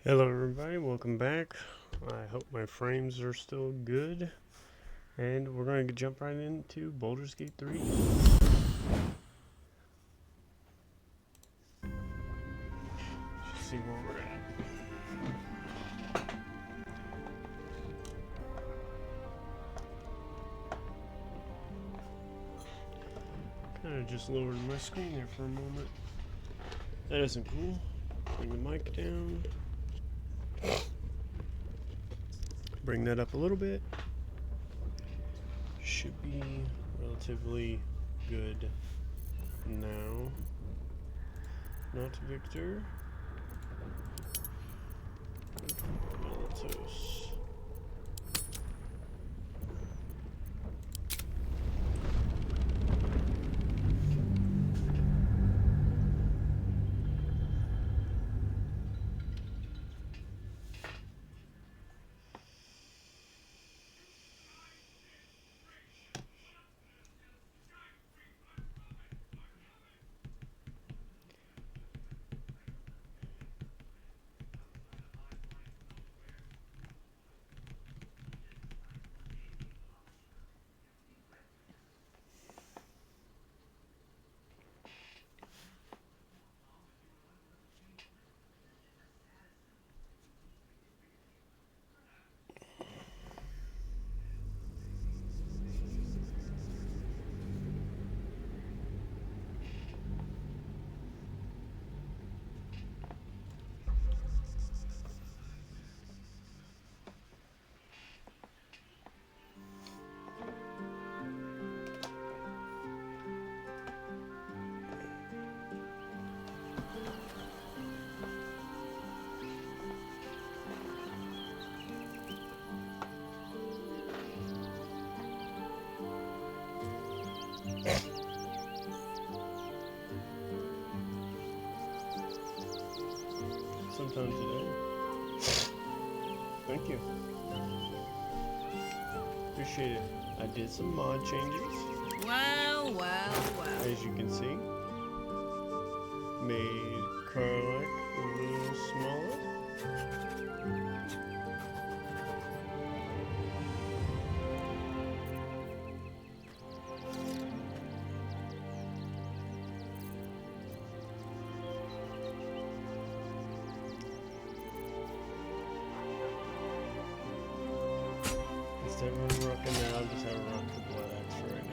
Hello everybody, welcome back. I hope my frames are still good. And we're going to jump right into Baldur's Gate 3. Let's see where we're at. Kind of just lowered my screen there for a moment. That isn't cool. Bring the mic down. Bring that up a little bit. Should be relatively good now. Not Victor. Militos. Sometime today. Thank you. Appreciate it. I did some mod changes. Wow, wow, wow. As you can see. Made Karlak a little smaller. Instead of rocking that, I'll just have a rock the blood axe for right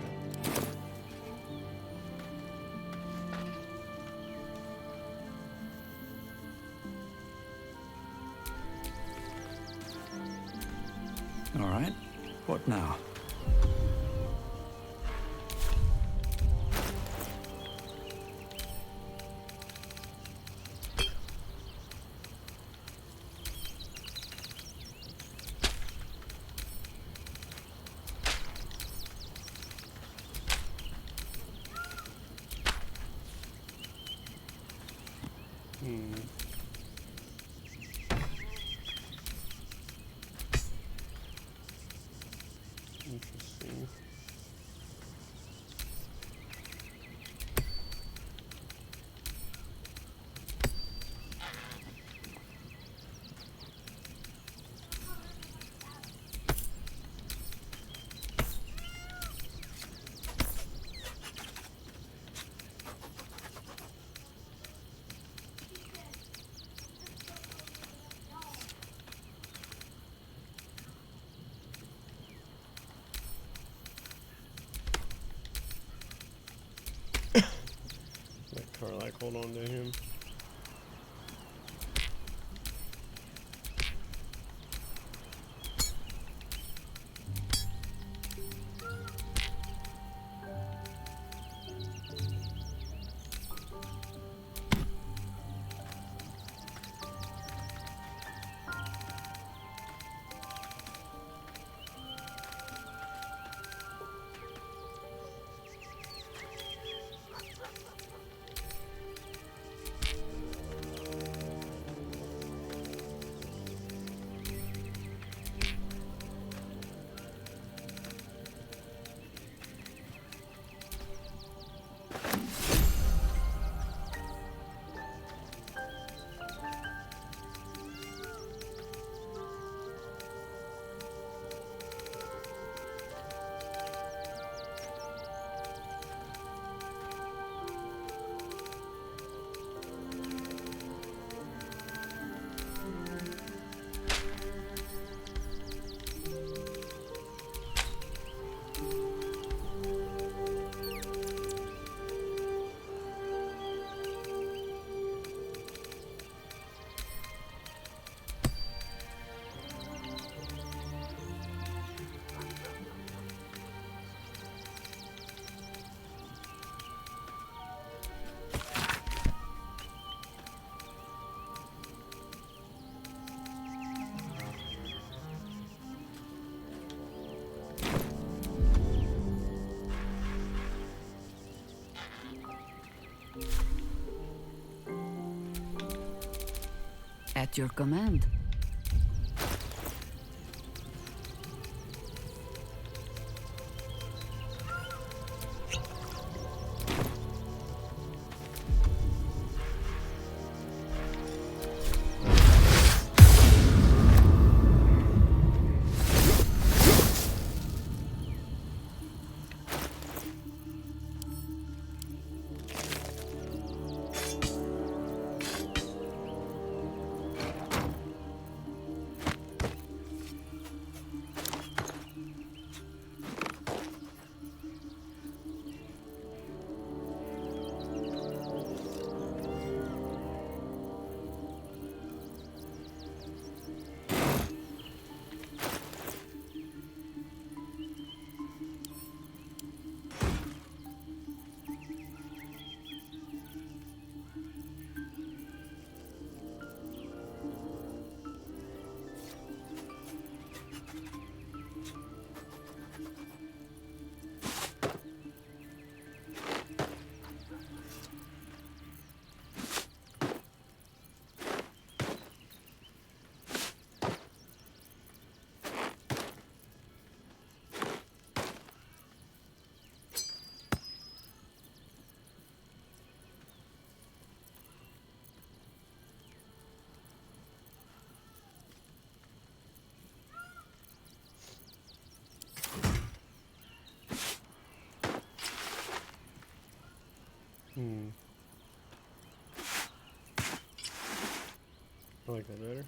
now. All right. What now? Interesting. Let Karlak hold on to him. At your command. I like that better.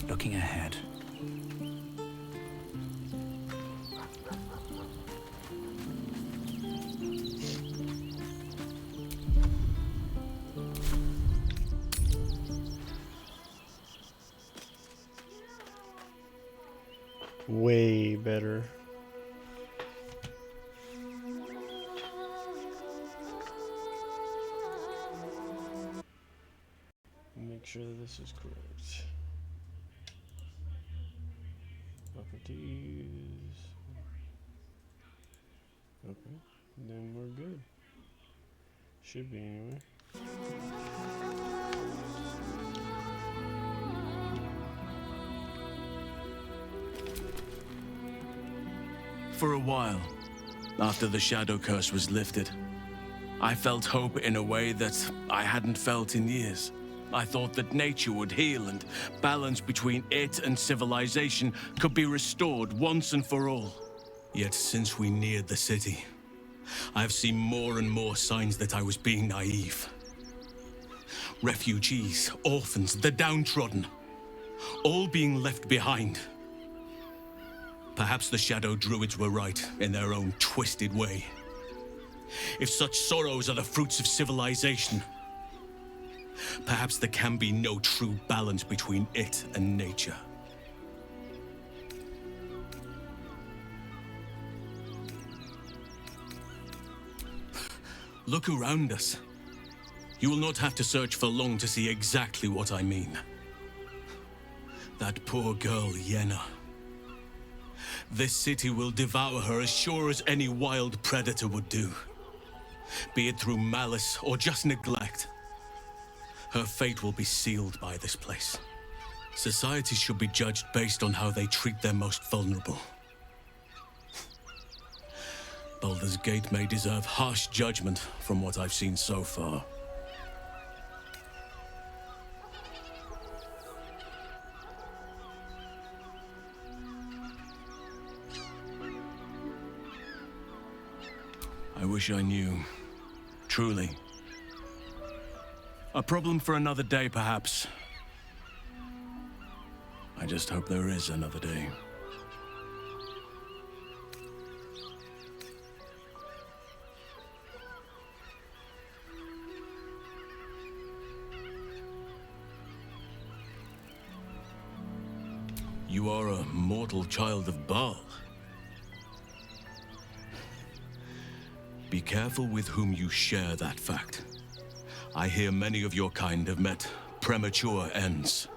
Looking ahead. Way better. Make sure that this is correct. Properties. Okay, then we're good. Should be anyway. For a while, after the shadow curse was lifted, I felt hope in a way that I hadn't felt in years. I thought that nature would heal and balance between it and civilization could be restored once and for all. Yet since we neared the city, I've seen more and more signs that I was being naive. Refugees, orphans, the downtrodden, all being left behind. Perhaps the Shadow Druids were right in their own twisted way. If such sorrows are the fruits of civilization, perhaps there can be no true balance between it and nature. Look around us. You will not have to search for long to see exactly what I mean. That poor girl, Yenna. This city will devour her as sure as any wild predator would do. Be it through malice or just neglect. Her fate will be sealed by this place. Society should be judged based on how they treat their most vulnerable. Baldur's Gate may deserve harsh judgment from what I've seen so far. I wish I knew. Truly. A problem for another day, perhaps. I just hope there is another day. You are a mortal child of Baal. Be careful with whom you share that fact. I hear many of your kind have met premature ends.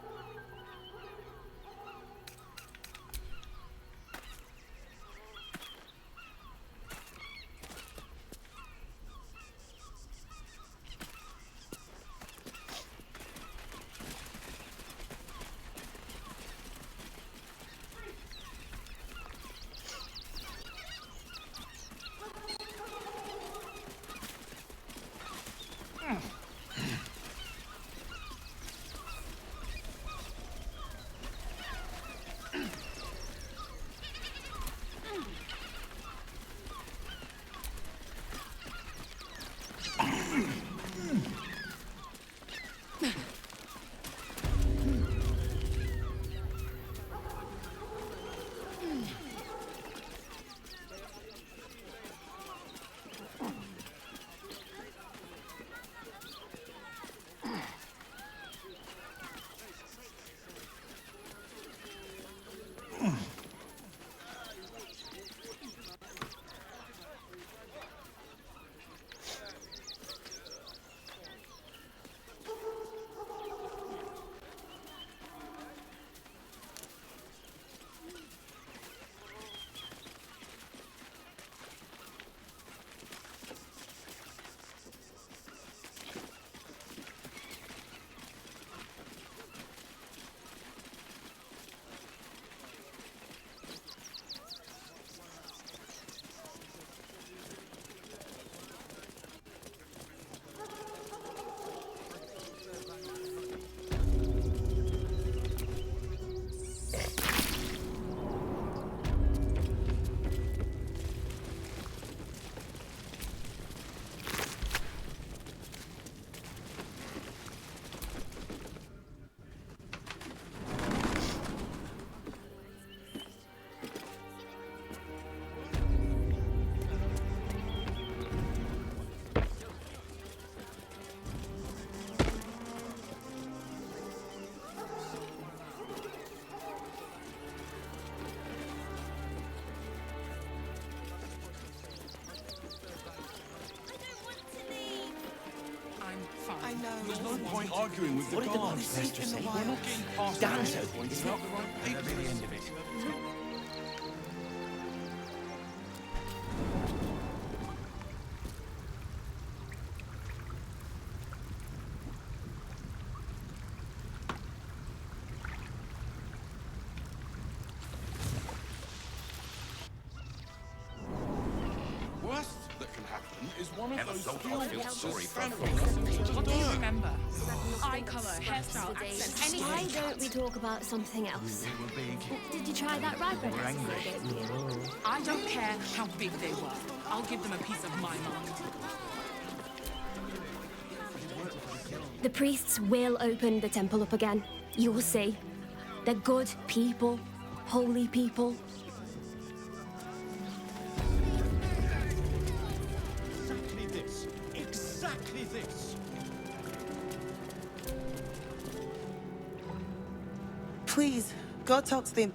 There's no point arguing with the guards. We're not getting past the point. It's not the right people at the end of it. Worst that can happen is one of those What do you remember? Eye color, hairstyle, accent, Why anything. don't we talk about something else? Did you try that rye bread recipe I gave you? I don't care how big they were. I'll give them a piece of my mind. The priests will open the temple up again. You will see. They're good people, holy people. exactly this. Exactly this. Please, go talk to them.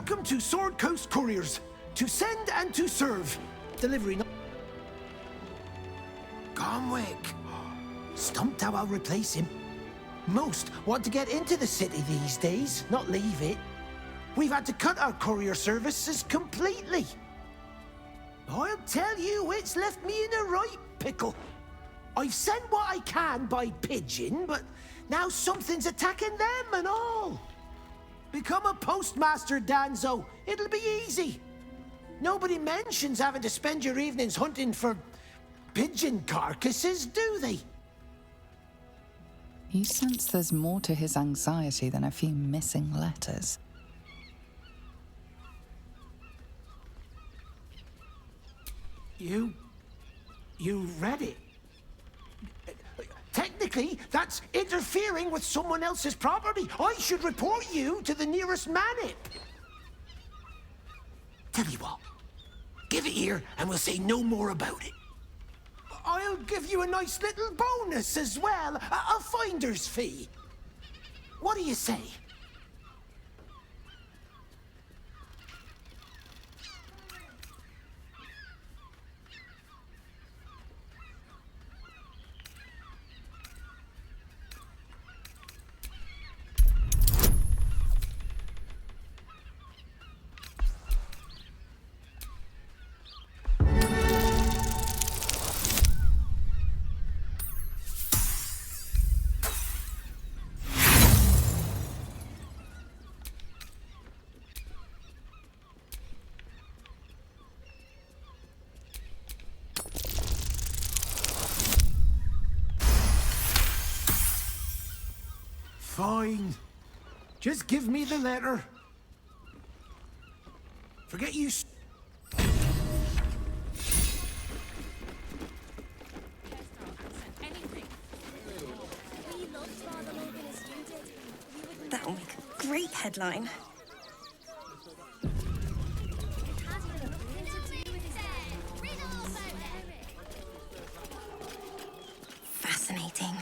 Welcome to Sword Coast Couriers. To send and to serve. Delivery. Gomwick. Stumped how I'll replace him. Most want to get into the city these days, not leave it. We've had to cut our courier services completely. I'll tell you, it's left me in a right pickle. I've sent what I can by pigeon, but now something's attacking them and all. Become a postmaster, Danzo. It'll be easy. Nobody mentions having to spend your evenings hunting for pigeon carcasses, do they? You sense there's more to his anxiety than a few missing letters. You read it. Technically, that's interfering with someone else's property. I should report you to the nearest manip. Tell you what, give it here and we'll say no more about it. I'll give you a nice little bonus as well, a finder's fee. What do you say? Fine. Just give me the letter. Forget you. That'll make a great headline. Fascinating.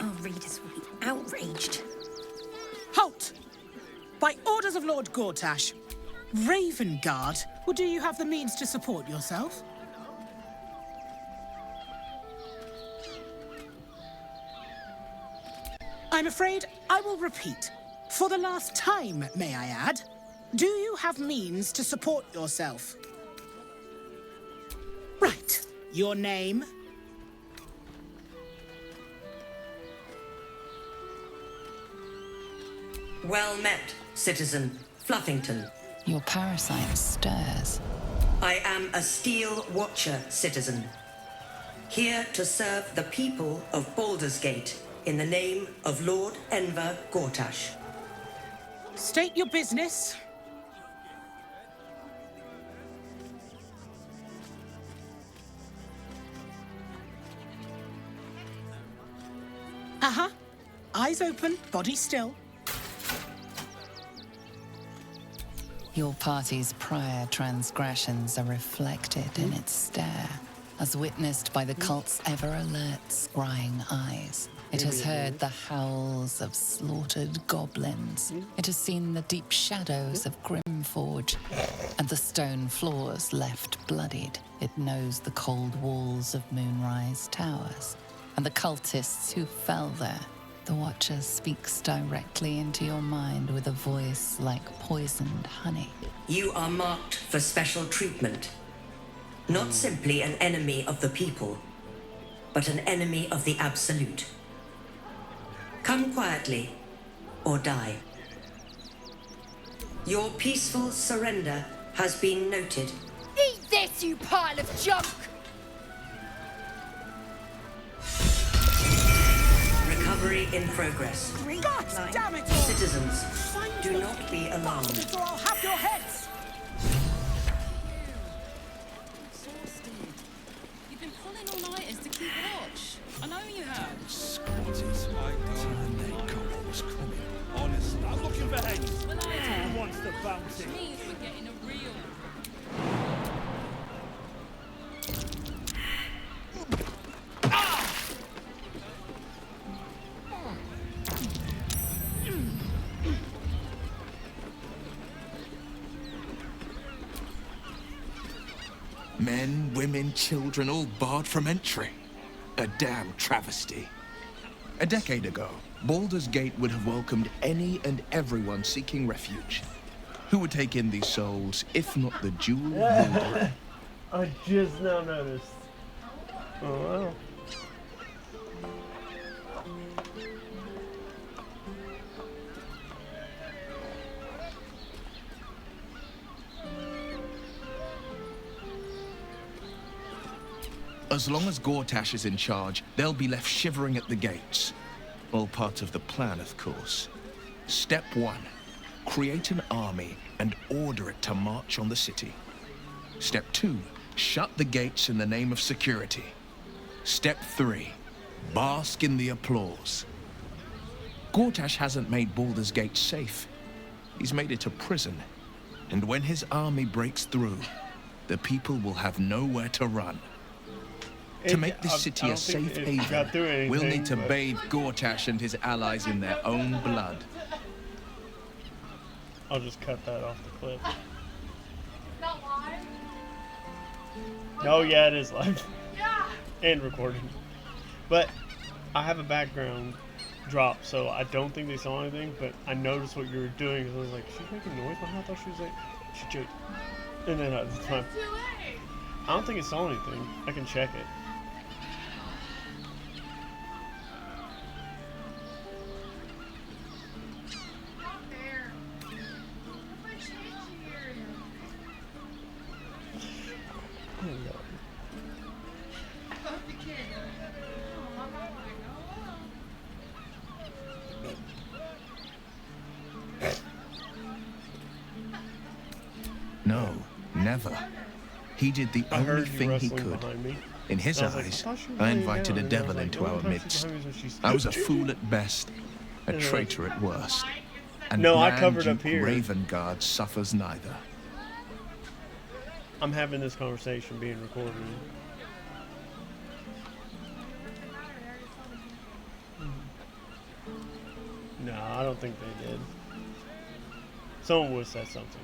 Our readers will be outraged. Halt! By orders of Lord Gortash, Raven Guard, or do you have the means to support yourself? I'm afraid I will repeat. For the last time, may I add, do you have means to support yourself? Right. Your name? Well met, citizen Fluffington. Your parasite stirs. I am a Steel Watcher, citizen. Here to serve the people of Baldur's Gate in the name of Lord Enver Gortash. State your business. Uh-huh. Eyes open, body still. Your party's prior transgressions are reflected in its stare, as witnessed by the cult's ever-alert, scrying eyes. It has heard the howls of slaughtered goblins. It has seen the deep shadows of Grimforge, and the stone floors left bloodied. It knows the cold walls of Moonrise Towers, and the cultists who fell there. The Watcher speaks directly into your mind with a voice like poisoned honey. You are marked for special treatment. Not simply an enemy of the people, but an enemy of the Absolute. Come quietly, or die. Your peaceful surrender has been noted. Eat this, you pile of junk! Recovery in progress. God damn it all! Citizens, do not be alarmed. Before I'll have your heads! You've been pulling all-nighters to keep watch. I know you have. Squatties. Time they got what was coming. Honestly, I'm looking for heads. Who wants the bounty? Which means we're getting a real... Men, women, children, all barred from entry. A damn travesty. A decade ago, Baldur's Gate would have welcomed any and everyone seeking refuge. Who would take in these souls, if not the Jewel of Baldur? I just now noticed. Oh wow. As long as Gortash is in charge, they'll be left shivering at the gates. All part of the plan, of course. Step 1. Create an army and order it to march on the city. Step 2. Shut the gates in the name of security. Step 3. Bask in the applause. Gortash hasn't made Baldur's Gate safe. He's made it a prison. And when his army breaks through, the people will have nowhere to run. To make this city a safe haven, we'll need to bathe Gortash and his allies in their own blood. I'll just cut that off the clip. Oh yeah, it is live. And recorded. But I have a background drop, so I don't think they saw anything, but I noticed what you were doing, because I was like, she's making noise behind. I thought she was like, she joked. And then at the time, I don't think it saw anything. I can check it. No, never. He did the only thing he could. In his eyes, I invited a devil into our midst. I was a fool at best, a traitor at worst. And no, I covered up Duke here. Ravengard suffers neither. I'm having this conversation being recorded. No, I don't think they did. Someone would have said something.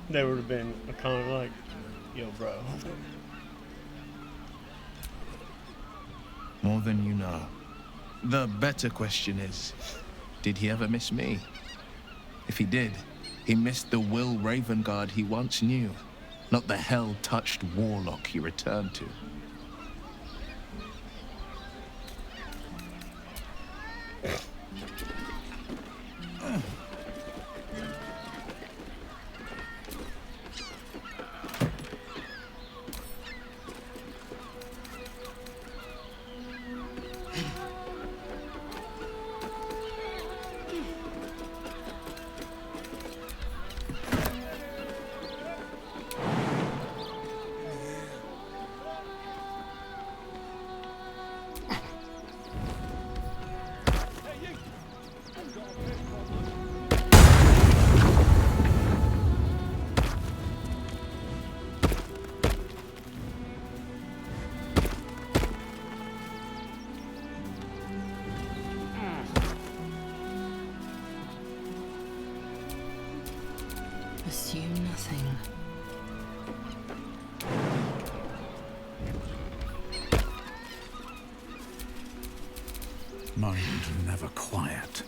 They would have been a comment like, yo, bro. More than you know. The better question is, did he ever miss me? If he did, he missed the Will Ravengard he once knew, not the hell-touched warlock he returned to. Assume nothing. Mind never quiet.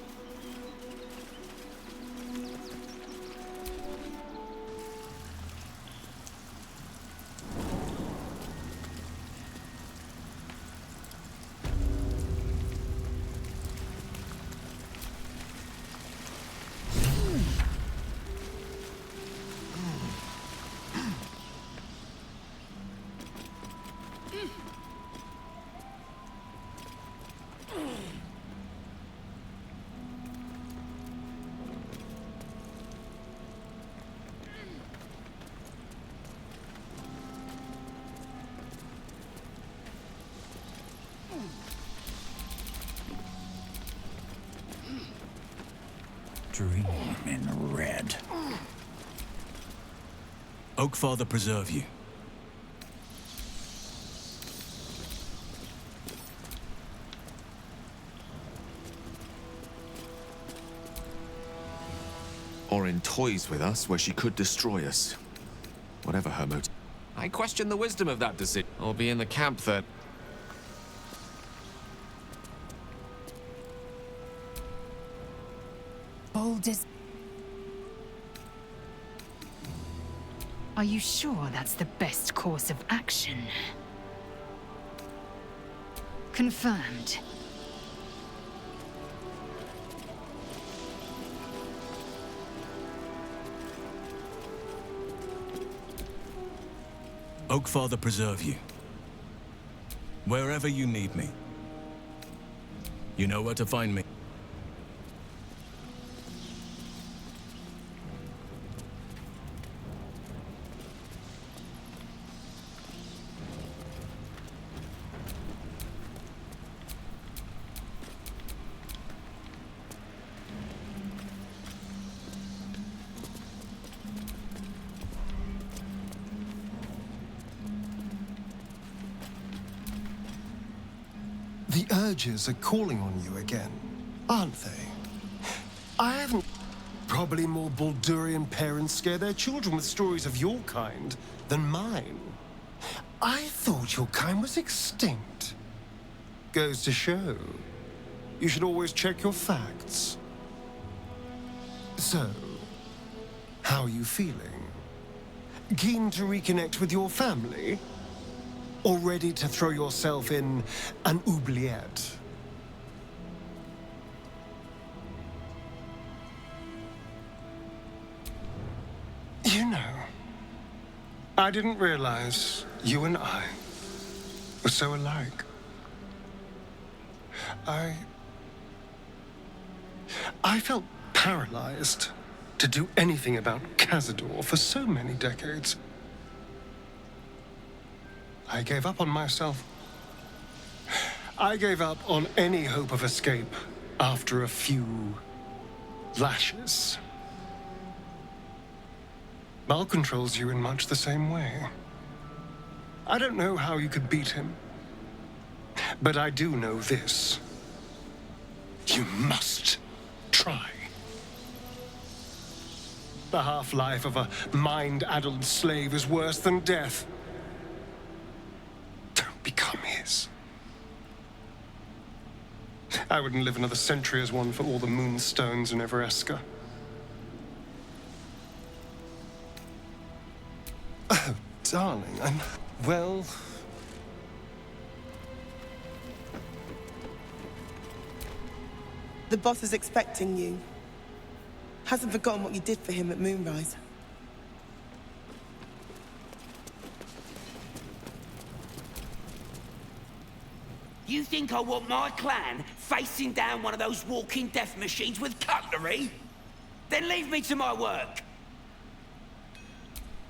Dream in red. Oakfather preserve you. Or in toys with us where she could destroy us. Whatever her motive. I question the wisdom of that decision. I'll be in the camp that... Baldur's... Are you sure that's the best course of action? Confirmed. Oakfather preserve you. Wherever you need me. You know where to find me. The urges are calling on you again, aren't they? I haven't... Probably more Baldurian parents scare their children with stories of your kind than mine. I thought your kind was extinct. Goes to show. You should always check your facts. So, how are you feeling? Keen to reconnect with your family? Or ready to throw yourself in an oubliette? You know, I didn't realize you and I were so alike. I felt paralyzed to do anything about Cazador for so many decades. I gave up on myself. I gave up on any hope of escape after a few lashes. Bal controls you in much the same way. I don't know how you could beat him, but I do know this. You must try. The half-life of a mind-addled slave is worse than death. Become his. I wouldn't live another century as one for all the moonstones in Everesca. Oh, darling, well... The boss is expecting you. Hasn't forgotten what you did for him at Moonrise. You think I want my clan facing down one of those walking death machines with cutlery? Then leave me to my work.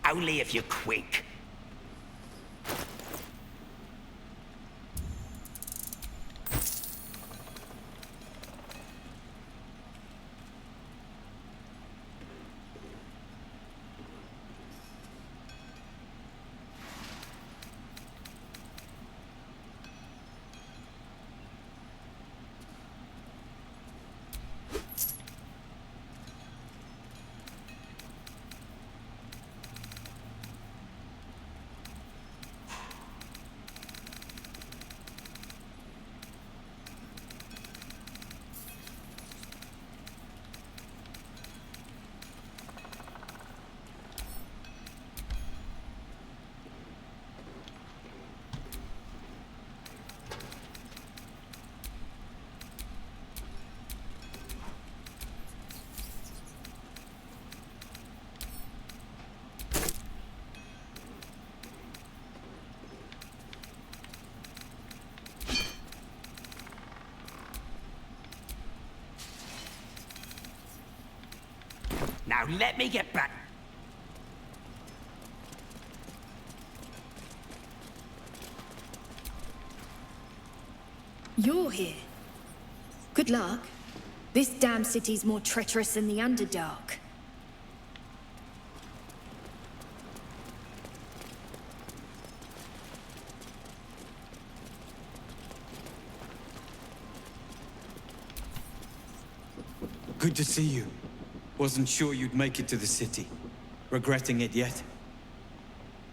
Only if you're quick. Now let me get back. You're here. Good luck. This damn city's more treacherous than the Underdark. Good to see you. Wasn't sure you'd make it to the city. Regretting it yet?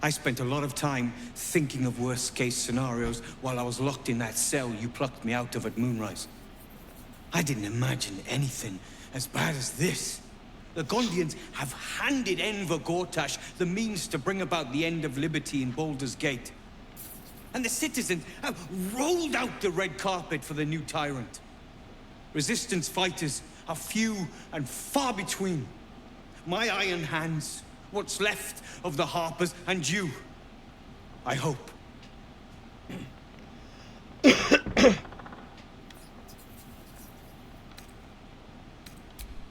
I spent a lot of time thinking of worst-case scenarios while I was locked in that cell you plucked me out of at Moonrise. I didn't imagine anything as bad as this. The Gondians have handed Enver Gortash the means to bring about the end of liberty in Baldur's Gate. And the citizens have rolled out the red carpet for the new tyrant. Resistance fighters are few and far between. My iron hands, what's left of the Harpers, and you, I hope.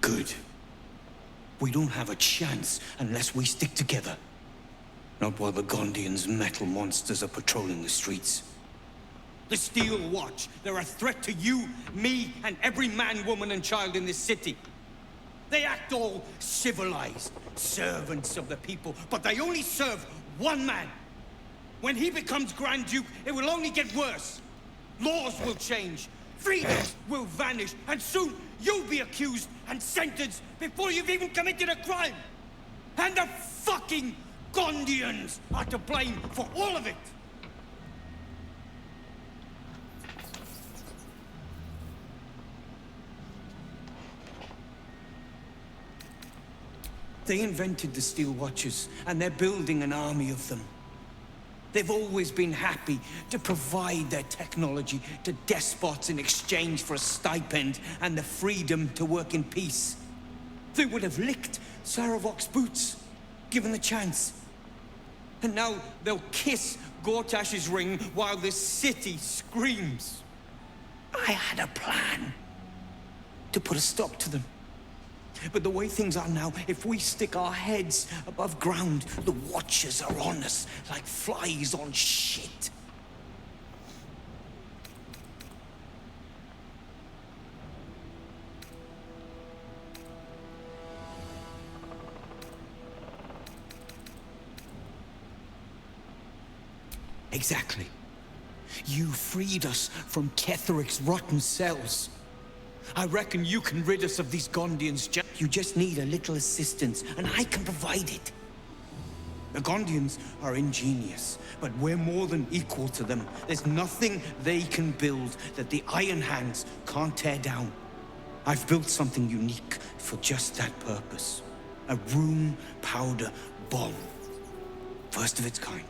Good. We don't have a chance unless we stick together. Not while the Gondians' metal monsters are patrolling the streets. The Steel Watch, they're a threat to you, me, and every man, woman, and child in this city. They act all civilized, servants of the people, but they only serve one man. When he becomes Grand Duke, it will only get worse. Laws will change, freedoms will vanish, and soon you'll be accused and sentenced before you've even committed a crime. And the fucking Gondians are to blame for all of it. They invented the Steel Watchers, and they're building an army of them. They've always been happy to provide their technology to despots in exchange for a stipend and the freedom to work in peace. They would have licked Saravok's boots, given the chance. And now they'll kiss Gortash's ring while this city screams. I had a plan to put a stop to them. But the way things are now, if we stick our heads above ground, the Watchers are on us like flies on shit. Exactly. You freed us from Ketheric's rotten cells. I reckon you can rid us of these Gondians. You just need a little assistance, and I can provide it. The Gondians are ingenious, but we're more than equal to them. There's nothing they can build that the Iron Hands can't tear down. I've built something unique for just that purpose. A room powder bomb. First of its kind.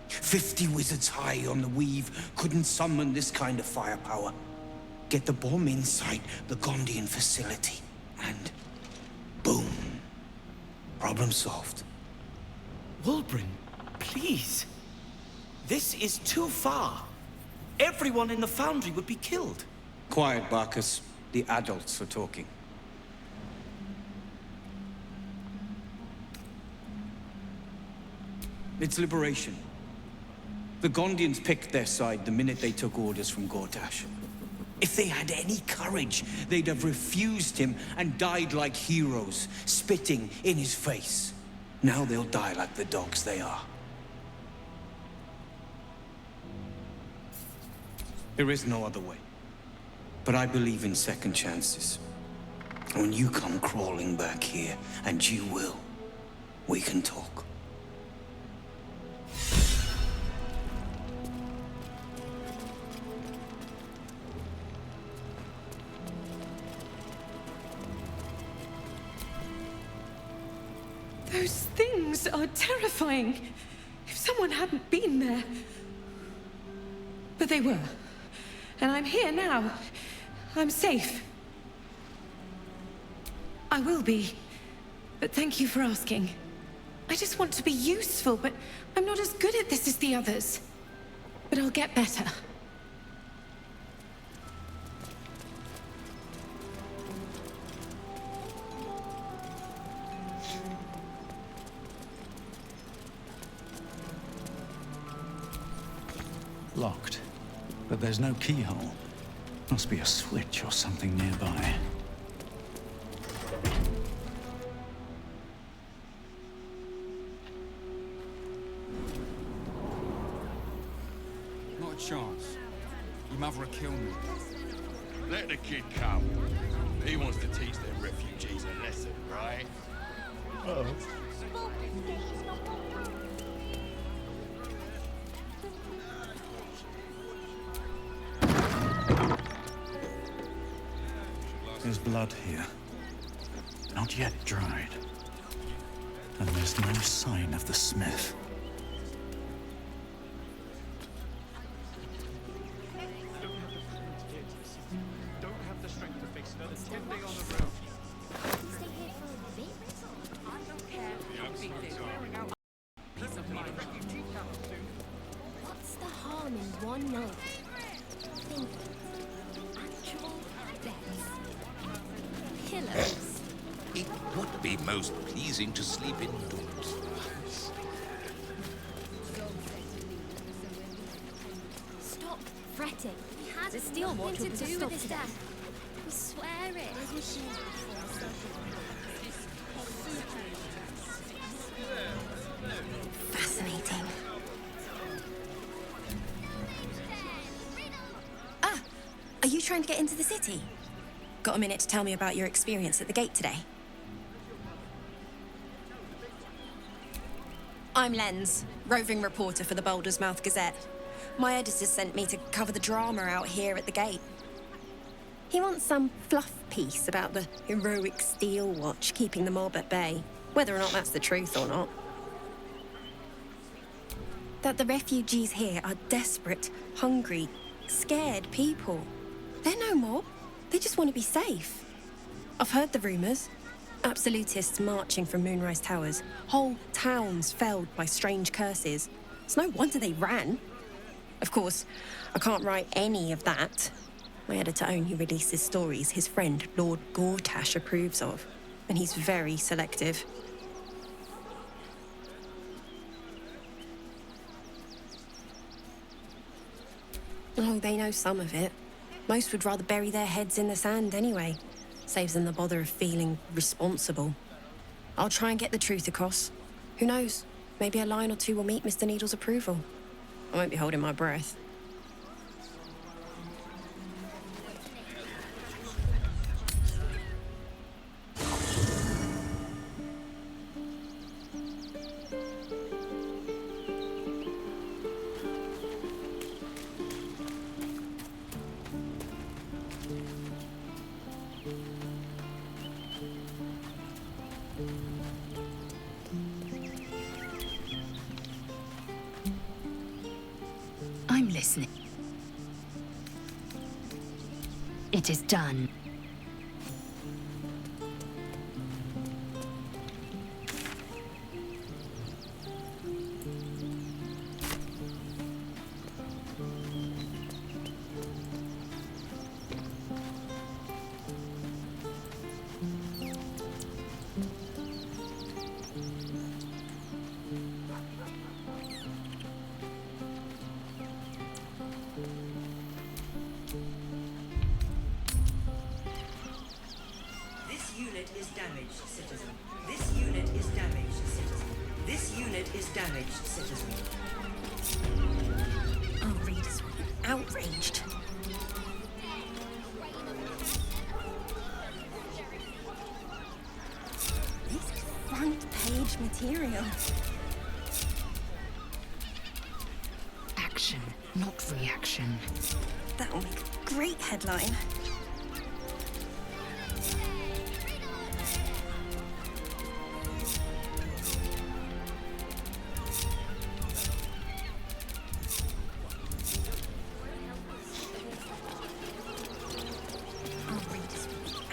50 wizards high on the weave couldn't summon this kind of firepower. Get the bomb inside the Gondian facility, and boom. Problem solved. Wulbren, please. This is too far. Everyone in the foundry would be killed. Quiet, Barkus. The adults are talking. It's liberation. The Gondians picked their side the minute they took orders from Gortash. If they had any courage, they'd have refused him and died like heroes, spitting in his face. Now they'll die like the dogs they are. There is no other way. But I believe in second chances. When you come crawling back here, and you will, we can talk. Those things are terrifying. If someone hadn't been there. But they were. And I'm here now. I'm safe. I will be. But thank you for asking. I just want to be useful, but I'm not as good at this as the others. But I'll get better. Locked. But there's no keyhole. Must be a switch or something nearby. Not a chance. Your mother will kill me. Let the kid come. He wants to teach their refugees a lesson, right? Uh-oh. There's blood here. Not yet dried. And there's no sign of the smith. What's the harm in one night? Think actual beds. Pillows. It would be most pleasing to sleep indoors. Stop fretting. There's still nothing to do with his death. We swear it. Fascinating. Ah! Are you trying to get into the city? Got a minute to tell me about your experience at the gate today? I'm Lens, roving reporter for the Baldur's Mouth Gazette. My editor sent me to cover the drama out here at the gate. He wants some fluff piece about the heroic steel watch keeping the mob at bay, whether or not that's the truth or not. That the refugees here are desperate, hungry, scared people. They're no mob. They just want to be safe. I've heard the rumours. Absolutists marching from Moonrise Towers. Whole towns felled by strange curses. It's no wonder they ran. Of course, I can't write any of that. My editor only releases stories his friend Lord Gortash approves of, and he's very selective. Oh, they know some of it. Most would rather bury their heads in the sand anyway. Saves them the bother of feeling responsible. I'll try and get the truth across. Who knows? Maybe a line or two will meet Mr. Needle's approval. I won't be holding my breath. I'm listening. It is done. This unit is damaged, citizen. This unit is damaged, citizen. This unit is damaged, citizen. Our readers will be outraged. This is front page material. Action, not reaction. That'll make a great headline.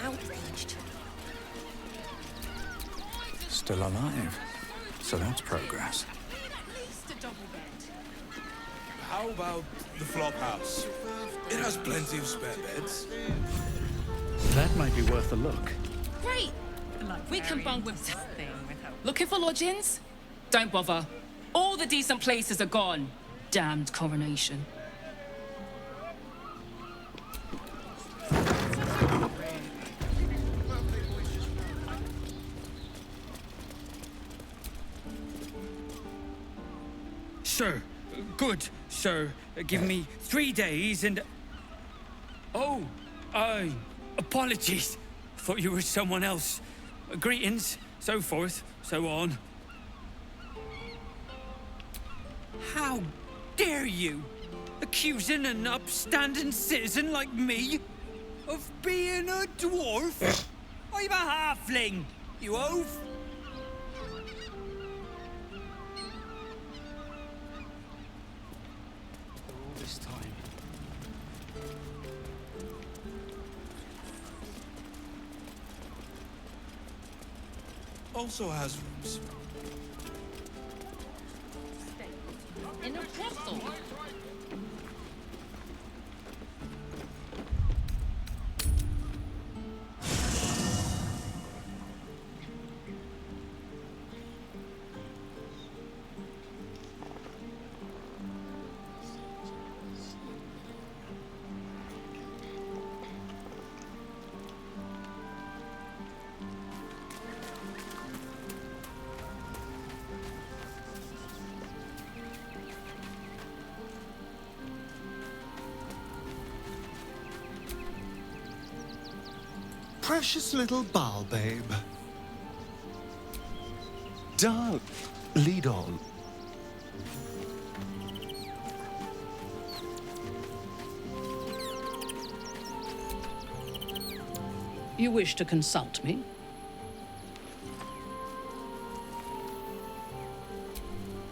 Outraged. Still alive. So that's progress. How about the flop house? It has plenty of spare beds. That might be worth a look. Great! We can bunk with... Looking for lodgings? Don't bother. All the decent places are gone. Damned coronation. Sir, good, sir. Give me 3 days and... Oh, apologies. Thought you were someone else. Greetings, so forth, so on. How dare you? Accusing an upstanding citizen like me? Of being a dwarf? I'm a halfling, you oaf. All this time. Also has rooms. In a brothel. Precious little Baal babe. Darn. Lead on. You wish to consult me?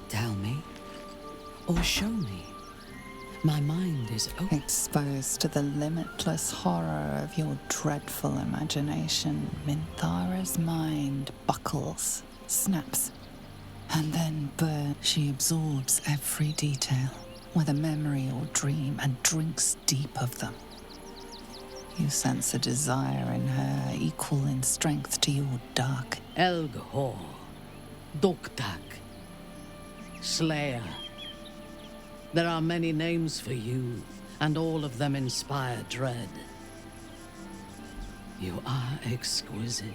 Tell me, or show me. My mind is open. Exposed to the limitless horror of your dreadful imagination, Minthara's mind buckles, snaps, and then burns. She absorbs every detail, whether memory or dream, and drinks deep of them. You sense a desire in her equal in strength to your dark. Elgor, Doktak, Slayer. There are many names for you, and all of them inspire dread. You are exquisite.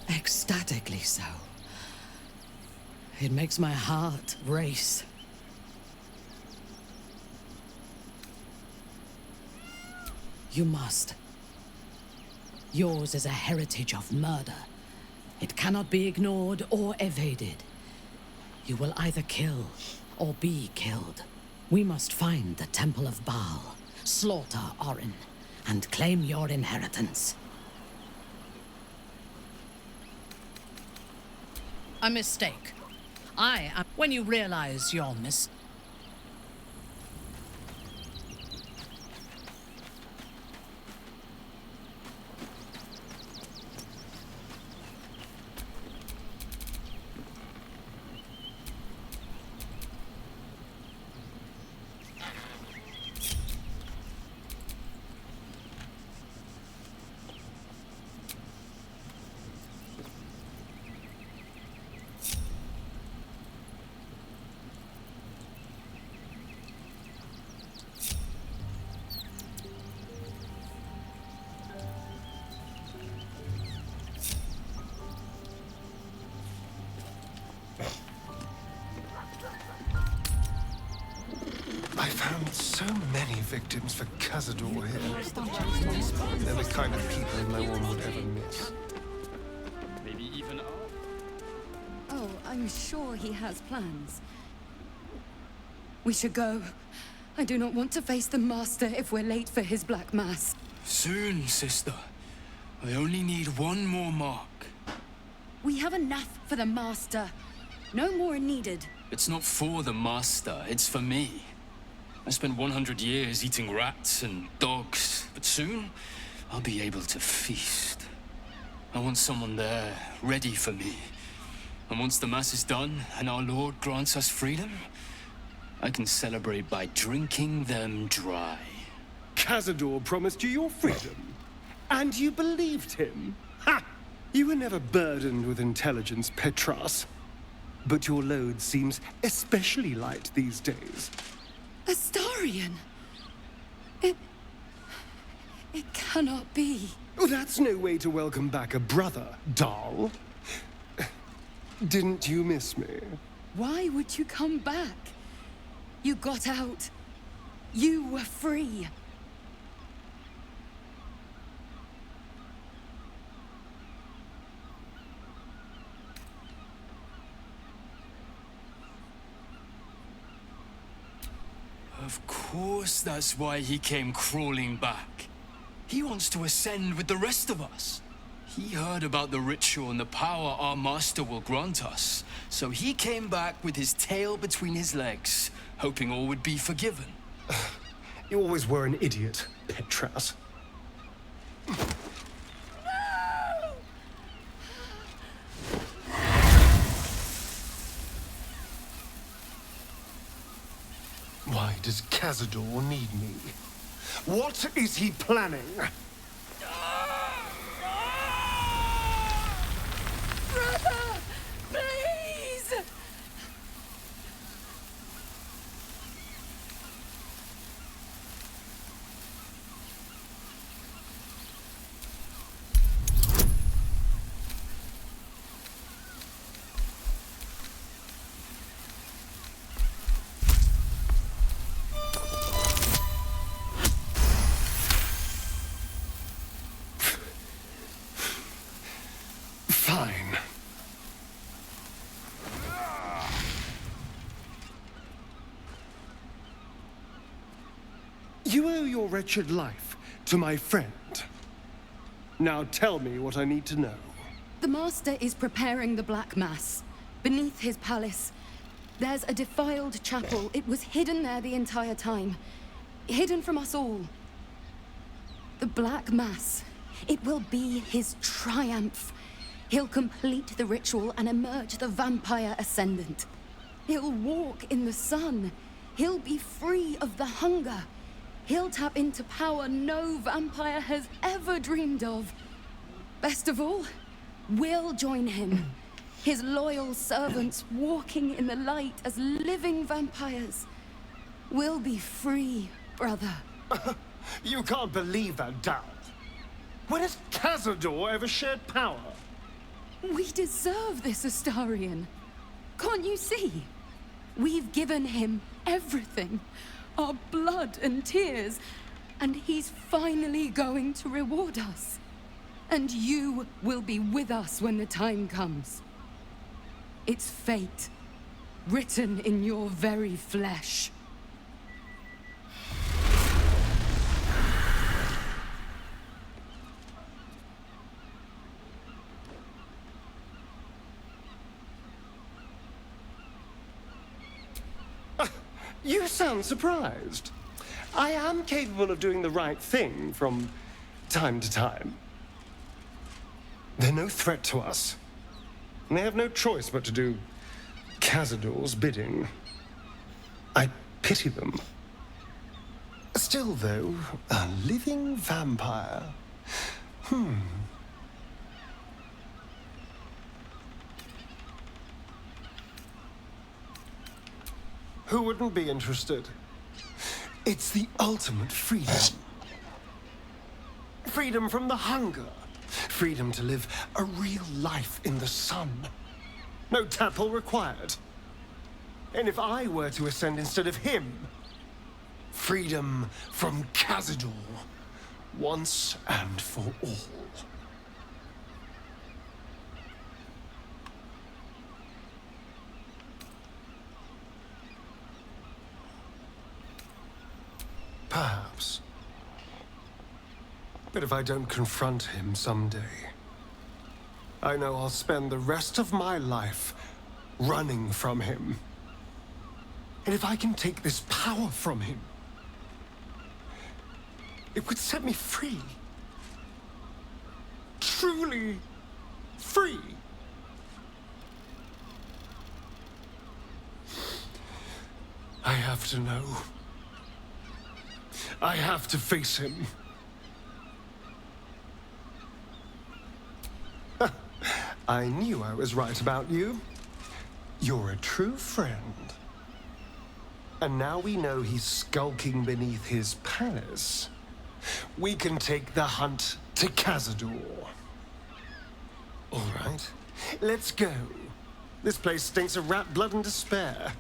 Ecstatically so. It makes my heart race. You must. Yours is a heritage of murder. It cannot be ignored or evaded. You will either kill or be killed. We must find the Temple of Baal, slaughter Orin, and claim your inheritance. A mistake. I am. When you realize your mistake. I found so many victims for Cazador here. They're the kind of people no one would ever miss. Maybe even Oh, I'm sure he has plans. We should go. I do not want to face the Master if we're late for his Black Mass. Soon, sister. I only need one more mark. We have enough for the Master. No more are needed. It's not for the Master, it's for me. I spent 100 years eating rats and dogs, but soon I'll be able to feast. I want someone there, ready for me. And once the Mass is done and our Lord grants us freedom, I can celebrate by drinking them dry. Cazador promised you your freedom, and you believed him. Ha! You were never burdened with intelligence, Petras. But your load seems especially light these days. Astarion! It cannot be. Oh, that's no way to welcome back a brother, Dal. Didn't you miss me? Why would you come back? You got out. You were free. Of course that's why he came crawling back. He wants to ascend with the rest of us. He heard about the ritual and the power our master will grant us, so he came back with his tail between his legs, hoping all would be forgiven. You always were an idiot, Petras. Why does Cazador need me? What is he planning? Brother! Please! Fine. You owe your wretched life to my friend. Now tell me what I need to know. The Master is preparing the Black Mass. Beneath his palace, there's a defiled chapel. It was hidden there the entire time. Hidden from us all. The Black Mass. It will be his triumph. He'll complete the ritual and emerge the vampire ascendant. He'll walk in the sun. He'll be free of the hunger. He'll tap into power no vampire has ever dreamed of. Best of all, we'll join him. His loyal servants walking in the light as living vampires. We'll be free, brother. You can't believe that, Dad. When has Cazador ever shared power? We deserve this, Astarion. Can't you see? We've given him everything. Our blood and tears. And he's finally going to reward us. And you will be with us when the time comes. It's fate, written in your very flesh. You sound surprised. I am capable of doing the right thing from time to time. They're no threat to us. And they have no choice but to do Cazador's bidding. I pity them. Still, though, a living vampire. Who wouldn't be interested? It's the ultimate freedom. Freedom from the hunger. Freedom to live a real life in the sun. No temple required. And if I were to ascend instead of him, freedom from Cazador, once and for all. Perhaps. But if I don't confront him someday, I know I'll spend the rest of my life running from him. And if I can take this power from him, it would set me free. Truly free. I have to know. I have to face him. I knew I was right about you. You're a true friend. And now we know he's skulking beneath his palace. We can take the hunt to Cazador. All right, let's go. This place stinks of rat blood and despair.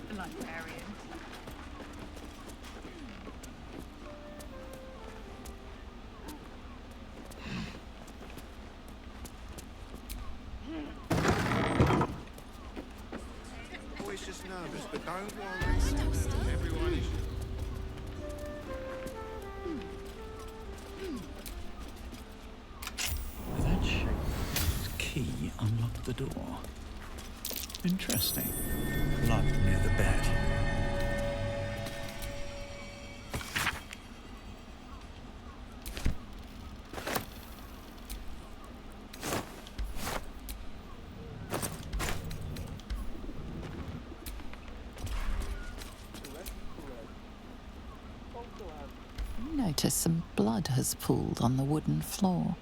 The librarian. But don't worry, everyone is... That shaped key unlocked the door. Interesting. Blood near the bed. You notice some blood has pooled on the wooden floor.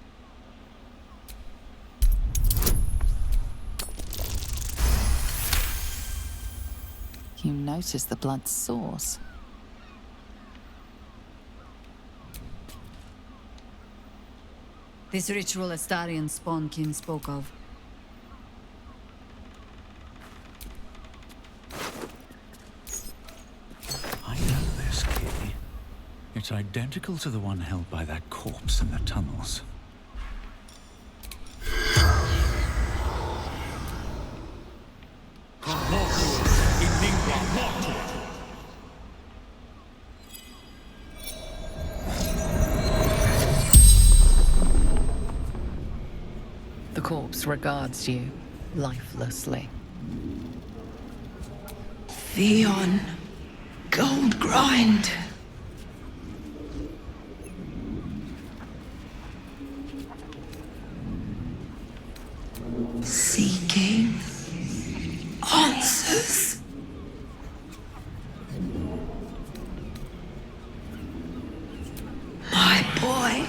You notice the blood's source. This ritual Astarian Spawnkin spoke of. I know this key. It's identical to the one held by that corpse in the tunnels. The corpse regards you lifelessly. Theon, gold grind. Seeking answers. My boy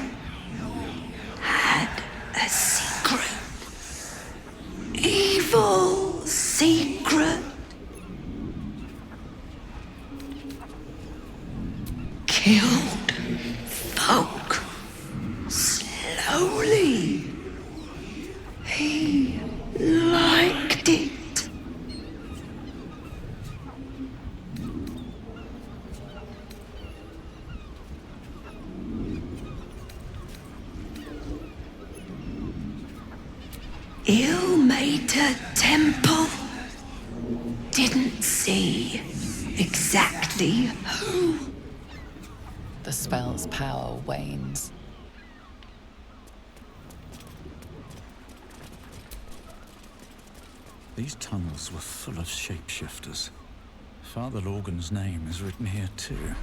had a secret. Evil secret. Killed folk slowly. He liked it. Ill-mater temple. Didn't see exactly who. The spell's power wanes. These tunnels were full of shapeshifters. Father Lorgan's name is written here too.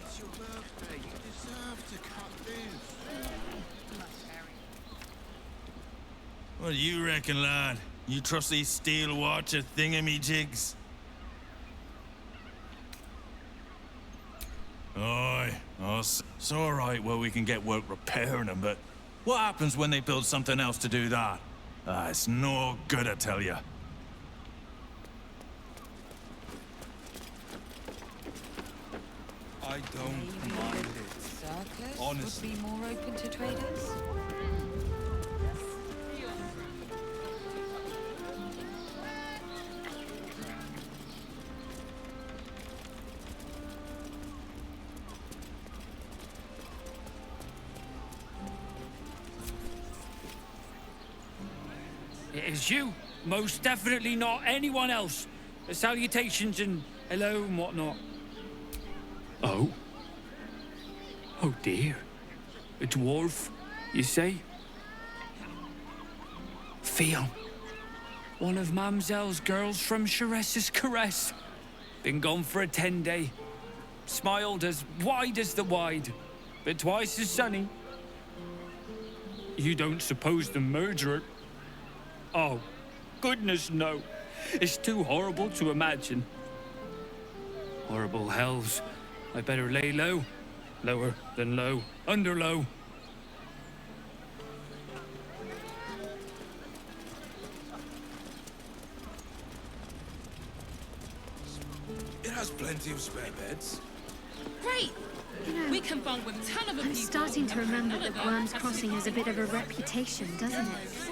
It's your birthday. You deserve to cut this. What do you reckon, lad? You trust these steel watcher thingamajigs? Aye, it's all right where we can get work repairing them, but what happens when they build something else to do that? It's no good, I tell you. I don't mind it. Circus Honestly. would be more open to traders. It is you. Most definitely not anyone else. Salutations and hello and whatnot. Oh? Oh dear. A dwarf, you say? Theo. One of Mamselle's girls from Chares's Caress. Been gone for a 10-day. Smiled as wide as the wide, but twice as sunny. You don't suppose the murderer... Oh, goodness, no. It's too horrible to imagine. Horrible hells. I better lay low. Lower than low. Under low. It has plenty of spare beds. Great! We can bond with a ton of I'm people. starting to remember that Worm's Crossing has a bit of a reputation, doesn't it?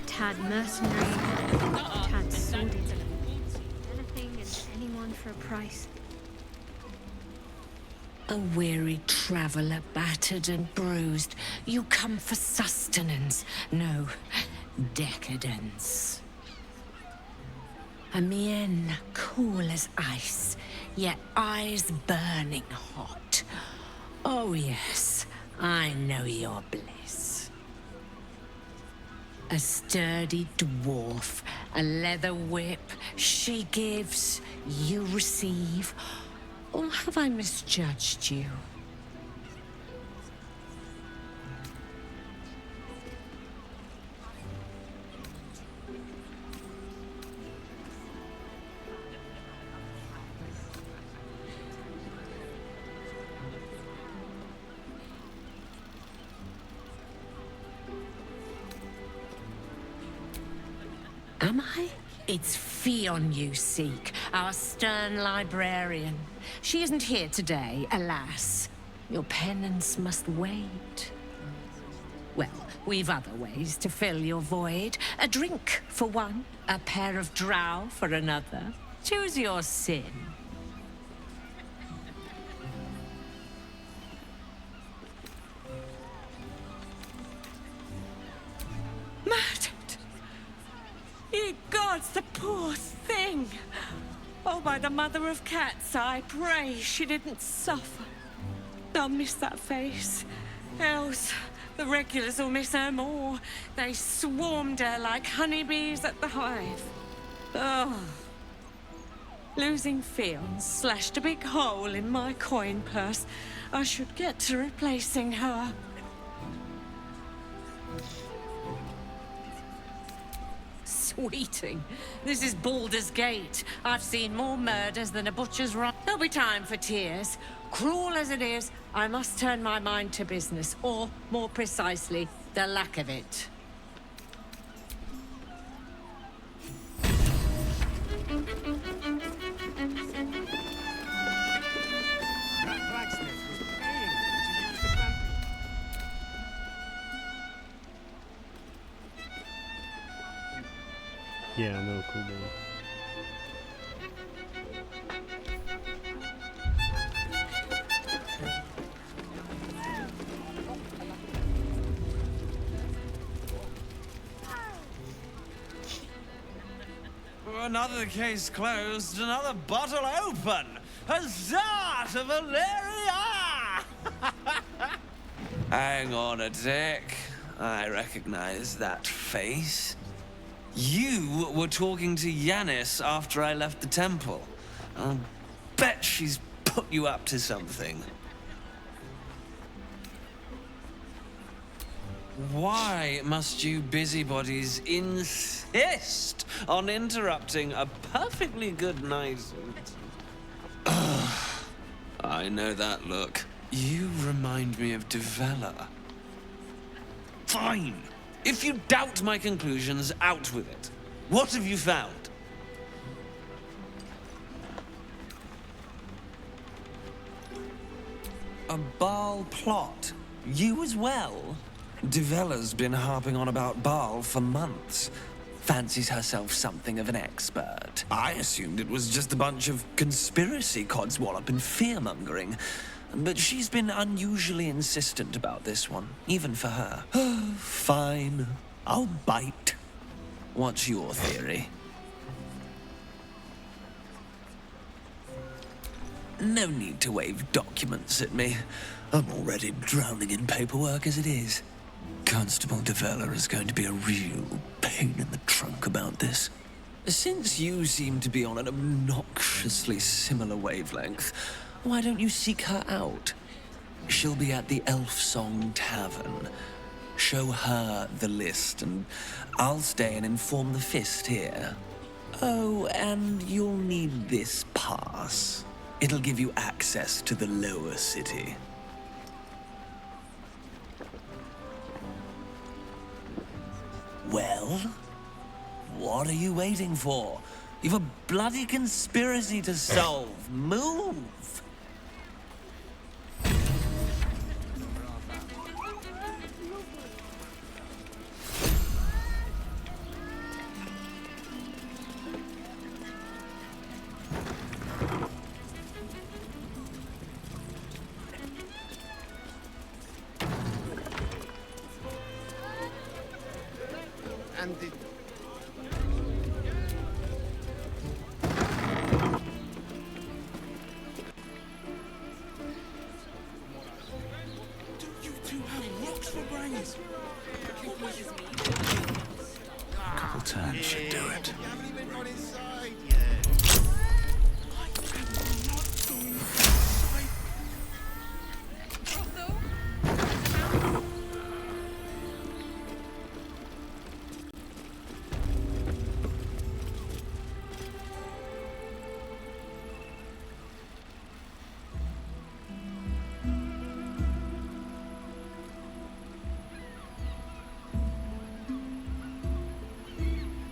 Tad mercenary, tad sordid. Anything and anyone for a price. A weary traveller, battered and bruised. You come for sustenance, no decadence. A mien cool as ice, yet eyes burning hot. Oh yes, I know your bliss. A sturdy dwarf, a leather whip, she gives, you receive. Or have I misjudged you? Am I? It's Fion you seek, our stern librarian. She isn't here today, alas. Your penance must wait. Well, we've other ways to fill your void. A drink for one, a pair of drow for another. Choose your sin. Murdered! Ye gods, the poor thing! Oh, by the mother of cats, I pray she didn't suffer. I'll miss that face. Else, the regulars will miss her more. They swarmed her like honeybees at the hive. Oh. Losing Fion slashed a big hole in my coin purse. I should get to replacing her. Sweeting. This is Baldur's Gate. I've seen more murders than a butcher's run. There'll be time for tears. Cruel as it is, I must turn my mind to business, or, more precisely, the lack of it. Yeah, no, cool boy. Another case closed, another bottle open. Huzzah to Valeria! Hang on a tick. I recognize that face. You were talking to Yanis after I left the temple. I'll bet she's put you up to something. Why must you busybodies insist on interrupting a perfectly good night? I know that look. You remind me of Devella. Fine. If you doubt my conclusions, out with it. What have you found? A Baal plot. You as well? Devella's been harping on about Baal for months. Fancies herself something of an expert. I assumed it was just a bunch of conspiracy codswallop and fear-mongering. But she's been unusually insistent about this one, even for her. Fine. I'll bite. What's your theory? No need to wave documents at me. I'm already drowning in paperwork as it is. Constable Devella is going to be a real pain in the trunk about this. Since you seem to be on an obnoxiously similar wavelength, why don't you seek her out? She'll be at the Elf Song Tavern. Show her the list, and I'll stay and inform the Fist here. Oh, and you'll need this pass. It'll give you access to the lower city. Well? What are you waiting for? You've a bloody conspiracy to solve. Move! Couple turns should do it.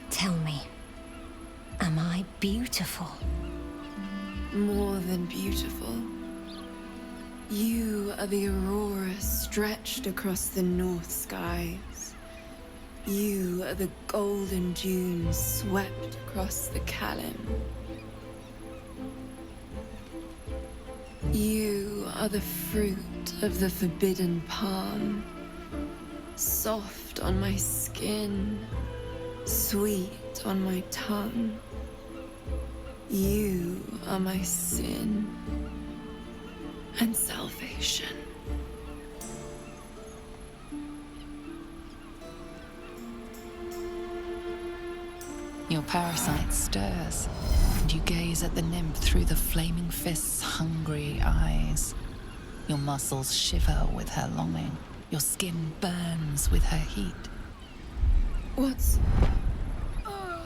Tell me, am I beautiful? More than beautiful. You are the aurora stretched across the north skies. You are the golden dunes swept across the Kalim. You are the fruit of the forbidden palm, soft on my skin, sweet on my tongue. You are my sin and salvation. Your parasite stirs, and you gaze at the nymph through the flaming fist's hungry eyes. Your muscles shiver with her longing. Your skin burns with her heat.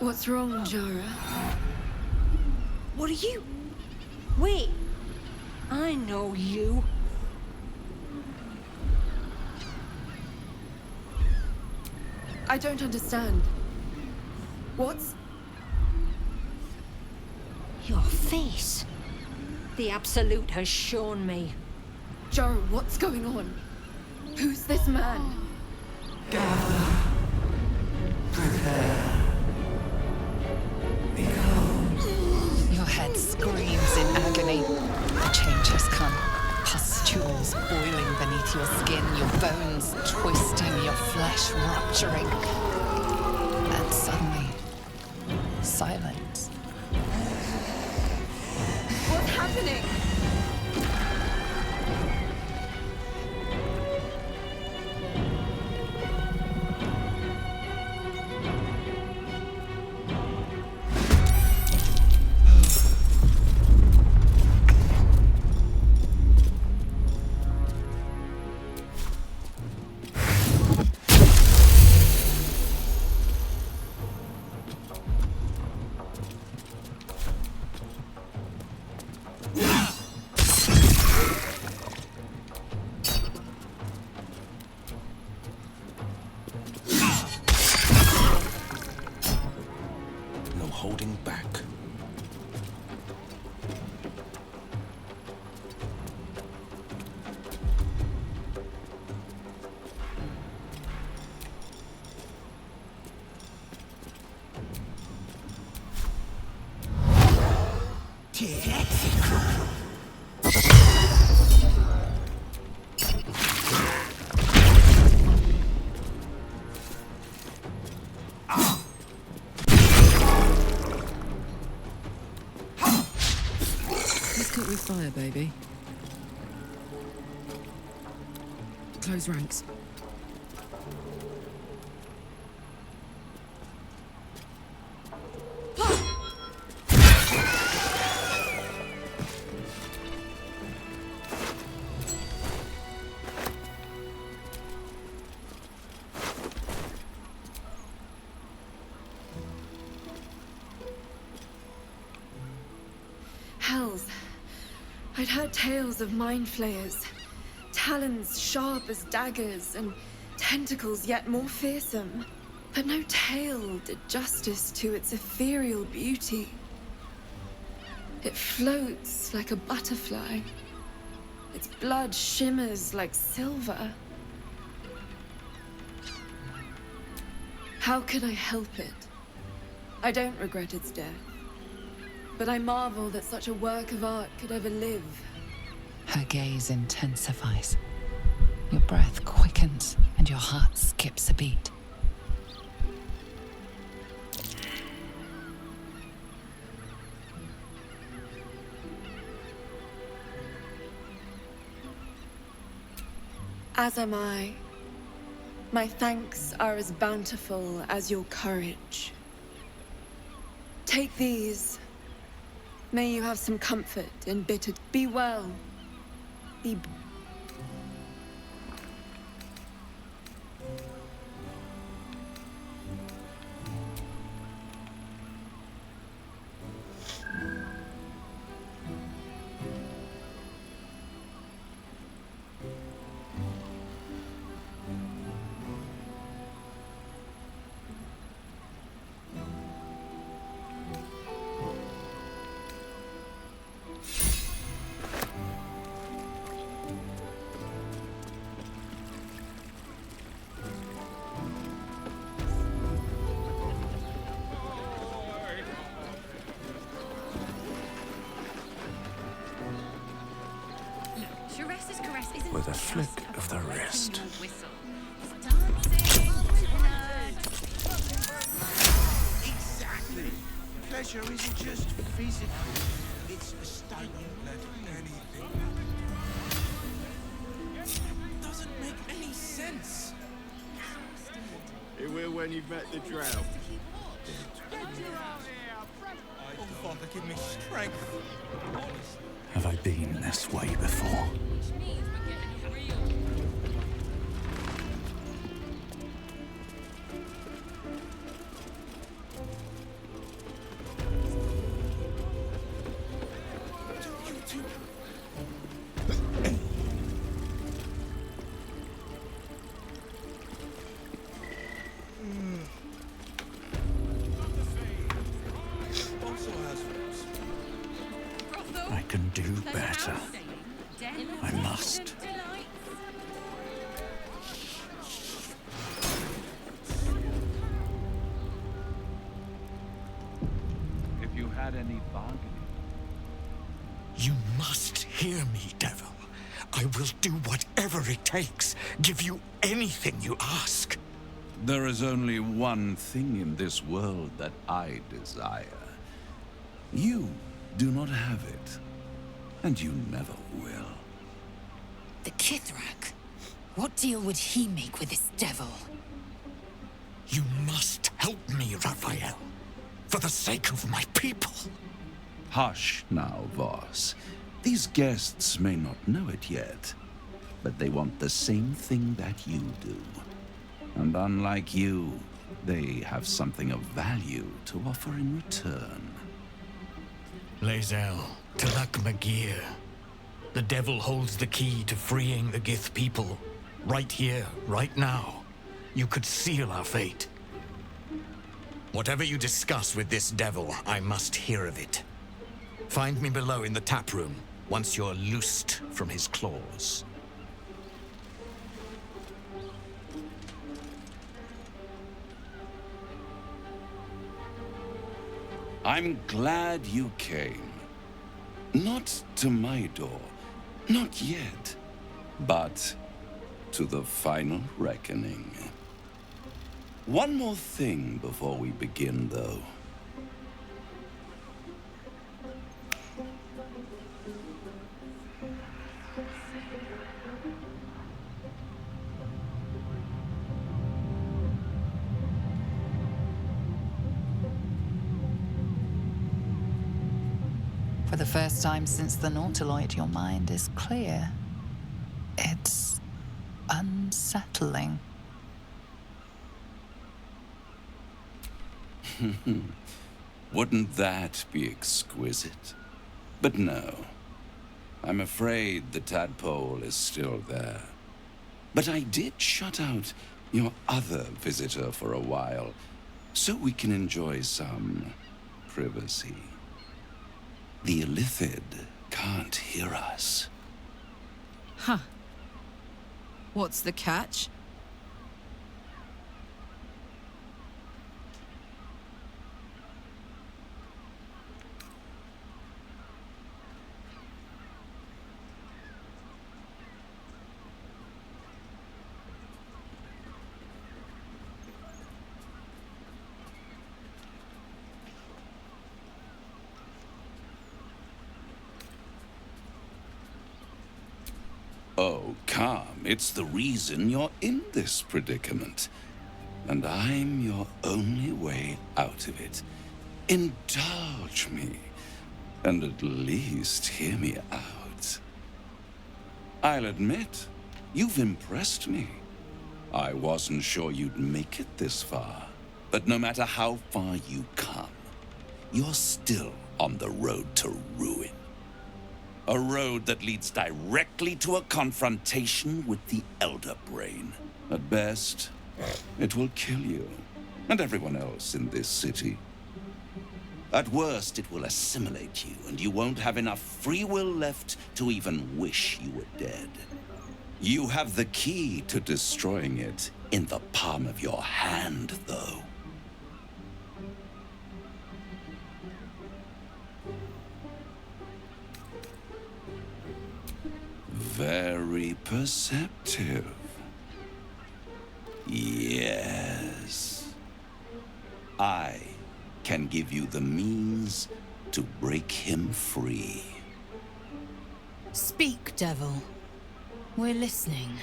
What's wrong, Jara? What are you? Wait. I know you. I don't understand. What's... Your face. The Absolute has shown me. Jara, what's going on? Who's this man? Gather. Prepare. Your head screams in agony. The change has come. Pustules boiling beneath your skin, your bones twisting, your flesh rupturing. And suddenly, silence. What's happening? Holding back. With fire, baby. Close ranks. heard tales of mind flayers, talons sharp as daggers, and tentacles yet more fearsome. But no tale did justice to its ethereal beauty. It floats like a butterfly. Its blood shimmers like silver. How could I help it? I don't regret its death. But I marvel that such a work of art could ever live. Her gaze intensifies. Your breath quickens and your heart skips a beat. As am I. My thanks are as bountiful as your courage. Take these. May you have some comfort in bitter. Be well. Be. With a flick of the wrist. Exactly. Pleasure isn't just physical, it's a state of anything. Doesn't make any sense. It will when you've met the drought. Oh, Father, give me strength. Have I been this way before? I can do better. I must. If you had any bargaining. You must hear me, devil. I will do whatever it takes. Give you anything you ask. There is only one thing in this world that I desire. You do not have it, and you never will. The Kithrak? What deal would he make with this devil? You must help me, Raphael. For the sake of my people. Hush now, Voss. These guests may not know it yet, but they want the same thing that you do. And unlike you, they have something of value to offer in return. Lae'zel, Talak Magir. The devil holds the key to freeing the Gith people. Right here, right now. You could seal our fate. Whatever you discuss with this devil, I must hear of it. Find me below in the tap room, once you're loosed from his claws. I'm glad you came. Not to my door, not yet, but to the final reckoning. One more thing before we begin, though. For the first time since the Nautiloid, your mind is clear. It's unsettling. Wouldn't that be exquisite? But no. I'm afraid the tadpole is still there. But I did shut out your other visitor for a while, so we can enjoy some privacy. The Illithid can't hear us. Huh. What's the catch? Oh, calm. It's the reason you're in this predicament. And I'm your only way out of it. Indulge me, and at least hear me out. I'll admit, you've impressed me. I wasn't sure you'd make it this far. But no matter how far you come, you're still on the road to ruin. A road that leads directly to a confrontation with the Elder Brain. At best, it will kill you, and everyone else in this city. At worst, it will assimilate you, and you won't have enough free will left to even wish you were dead. You have the key to destroying it in the palm of your hand, though. Very perceptive. Yes. I can give you the means to break him free. Speak, devil. We're listening.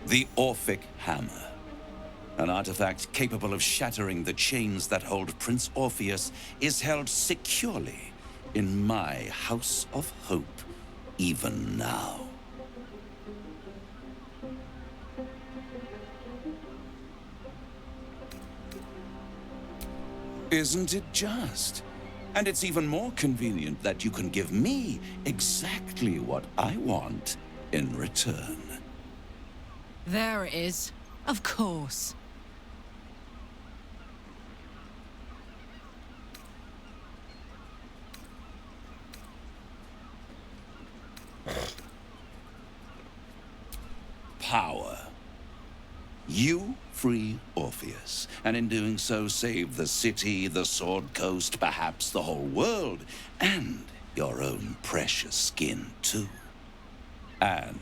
The Orphic Hammer. An artifact capable of shattering the chains that hold Prince Orpheus is held securely in my House of Hope, even now. Isn't it just? And it's even more convenient that you can give me exactly what I want in return. There it is. Of course. Power. You free Orpheus, and in doing so save the city, the Sword Coast, perhaps the whole world, and your own precious skin too. And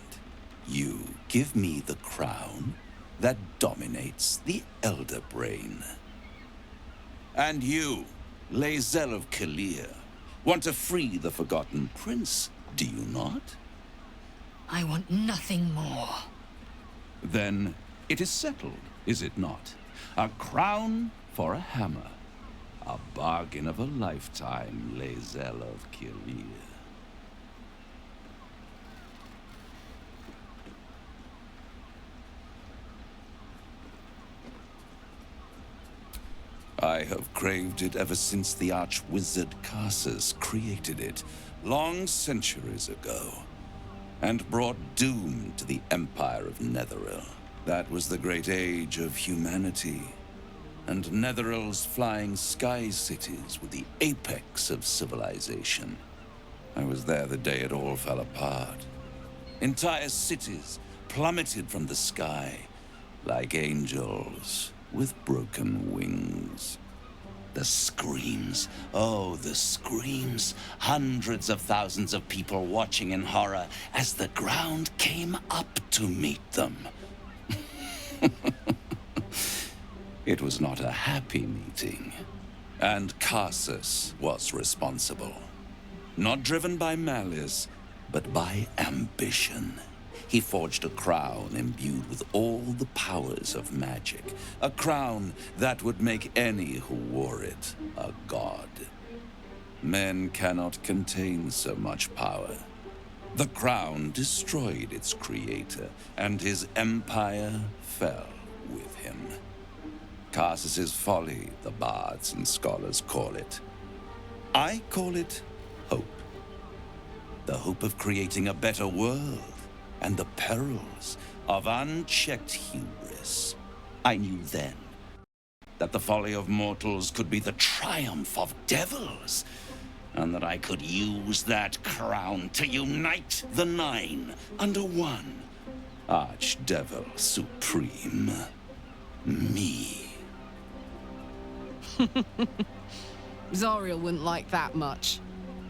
you give me the crown that dominates the Elder Brain. And you, Lae'zel of Kalir, want to free the Forgotten Prince, do you not? I want nothing more. Then it is settled, is it not? A crown for a hammer. A bargain of a lifetime, Lae'zel of Kalir. I have craved it ever since the arch-wizard Karsus created it, long centuries ago, and brought doom to the Empire of Netheril. That was the great age of humanity, and Netheril's flying sky cities were the apex of civilization. I was there the day it all fell apart. Entire cities plummeted from the sky like angels with broken wings. The screams, oh, the screams. Hundreds of thousands of people watching in horror as the ground came up to meet them. It was not a happy meeting, and Karsus was responsible. Not driven by malice, but by ambition. He forged a crown imbued with all the powers of magic. A crown that would make any who wore it a god. Men cannot contain so much power. The crown destroyed its creator, and his empire fell with him. Karsus's folly, the bards and scholars call it. I call it hope. The hope of creating a better world, and the perils of unchecked hubris. I knew then that the folly of mortals could be the triumph of devils, and that I could use that crown to unite the Nine under one Archdevil Supreme. Me. Zariel wouldn't like that much.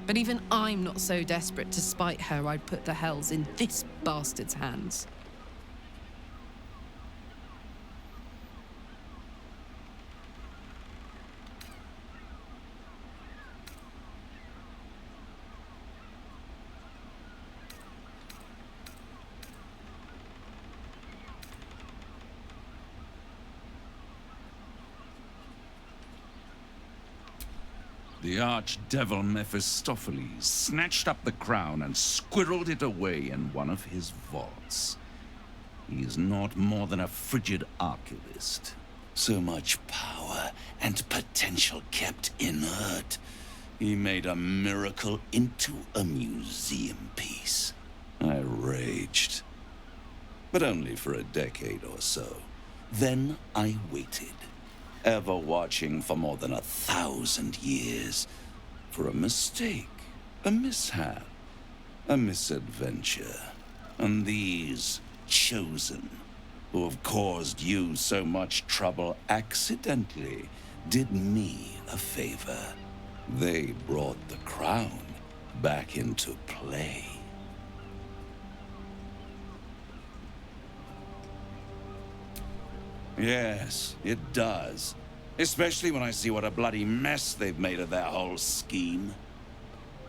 But even I'm not so desperate to spite her I'd put the hells in this bastard's hands. The archdevil Mephistopheles snatched up the crown and squirreled it away in one of his vaults. He is not more than a frigid archivist. So much power and potential kept inert. He made a miracle into a museum piece. I raged. But only for a decade or so. Then I waited. Ever watching for more than 1,000 years for a mistake, a mishap, a misadventure. And these chosen, who have caused you so much trouble accidentally, did me a favor. They brought the crown back into play. Yes, it does. Especially when I see what a bloody mess they've made of their whole scheme.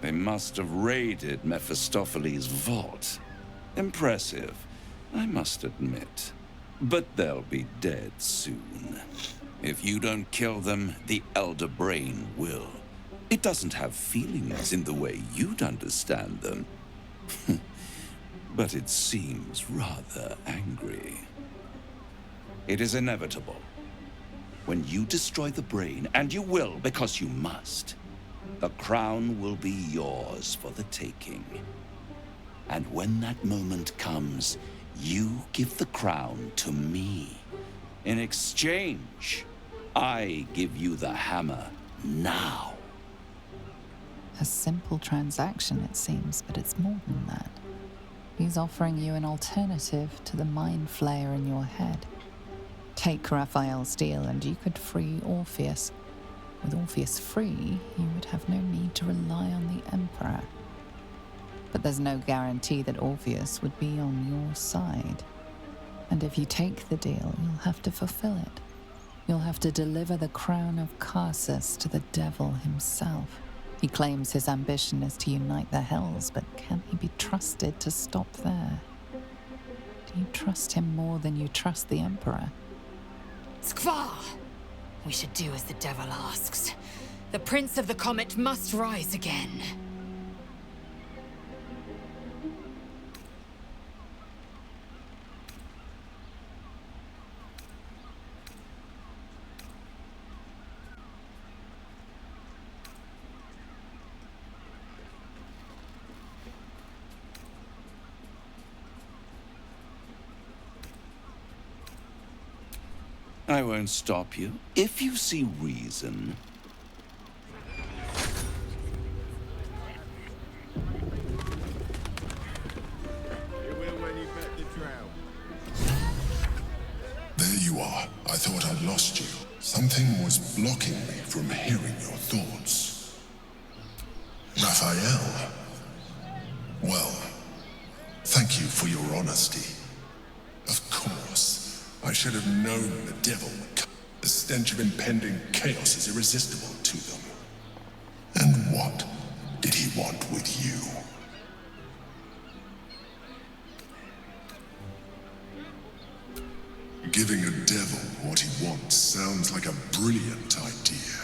They must have raided Mephistopheles' vault. Impressive, I must admit. But they'll be dead soon. If you don't kill them, the Elder Brain will. It doesn't have feelings in the way you'd understand them. But it seems rather angry. It is inevitable. When you destroy the brain, and you will because you must, the crown will be yours for the taking. And when that moment comes, you give the crown to me. In exchange, I give you the hammer now. A simple transaction, it seems, but it's more than that. He's offering you an alternative to the mind flayer in your head. Take Raphael's deal and you could free Orpheus. With Orpheus free, you would have no need to rely on the Emperor. But there's no guarantee that Orpheus would be on your side. And if you take the deal, you'll have to fulfill it. You'll have to deliver the crown of Karsus to the devil himself. He claims his ambition is to unite the hells, but can he be trusted to stop there? Do you trust him more than you trust the Emperor? Skvar! We should do as the devil asks. The Prince of the Comet must rise again. I won't stop you. If you see reason. There you are. I thought I lost you. Something was blocking me from hearing your thoughts. Raphael. Well, thank you for your honesty. Of course. I should have known the devil would come. The stench of impending chaos is irresistible to them. And what did he want with you? Giving a devil what he wants sounds like a brilliant idea.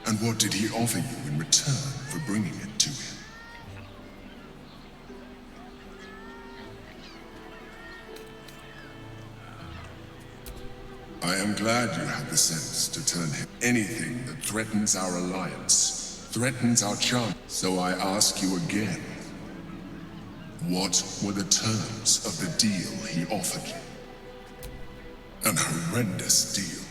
And what did he offer you in return for bringing it to him? I am glad you had the sense to turn him. Anything that threatens our alliance, threatens our chance. So I ask you again, what were the terms of the deal he offered you? An horrendous deal.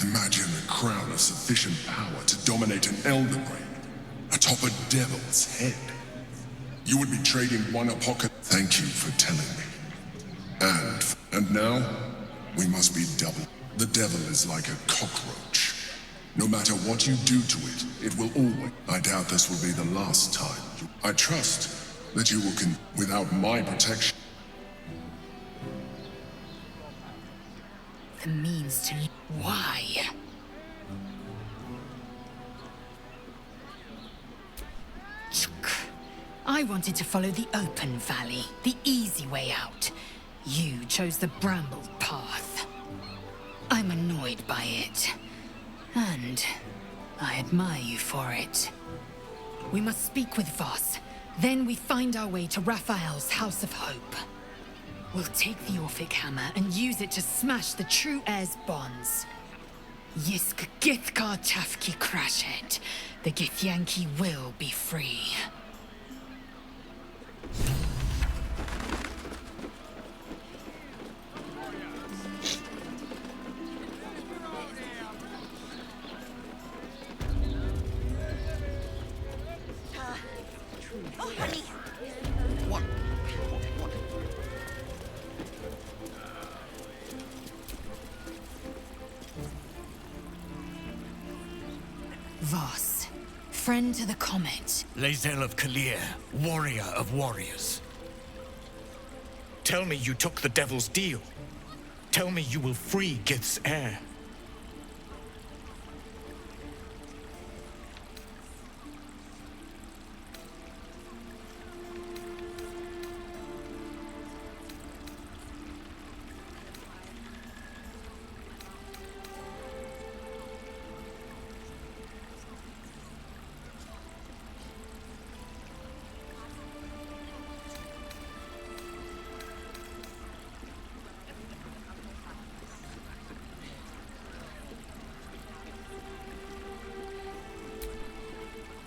Imagine a crown of sufficient power to dominate an elder brain atop a devil's head. You would be trading one apocalypse. Thank you for telling me. And now, we must be double. The devil is like a cockroach. No matter what you do to it, it will always. I doubt this will be the last time. I trust that you will without my protection. The means to... Why? I wanted to follow the open valley, the easy way out. You chose the brambled path. I'm annoyed by it. And I admire you for it. We must speak with Voss. Then we find our way to Raphael's House of Hope. We'll take the Orphic Hammer and use it to smash the True Heir's bonds. Yisk Githkar Tafki Crashet. The Githyanki will be free. Voss, friend to the Comet. Lae'zel of Kalir, warrior of warriors. Tell me you took the Devil's deal. Tell me you will free Gith's heir.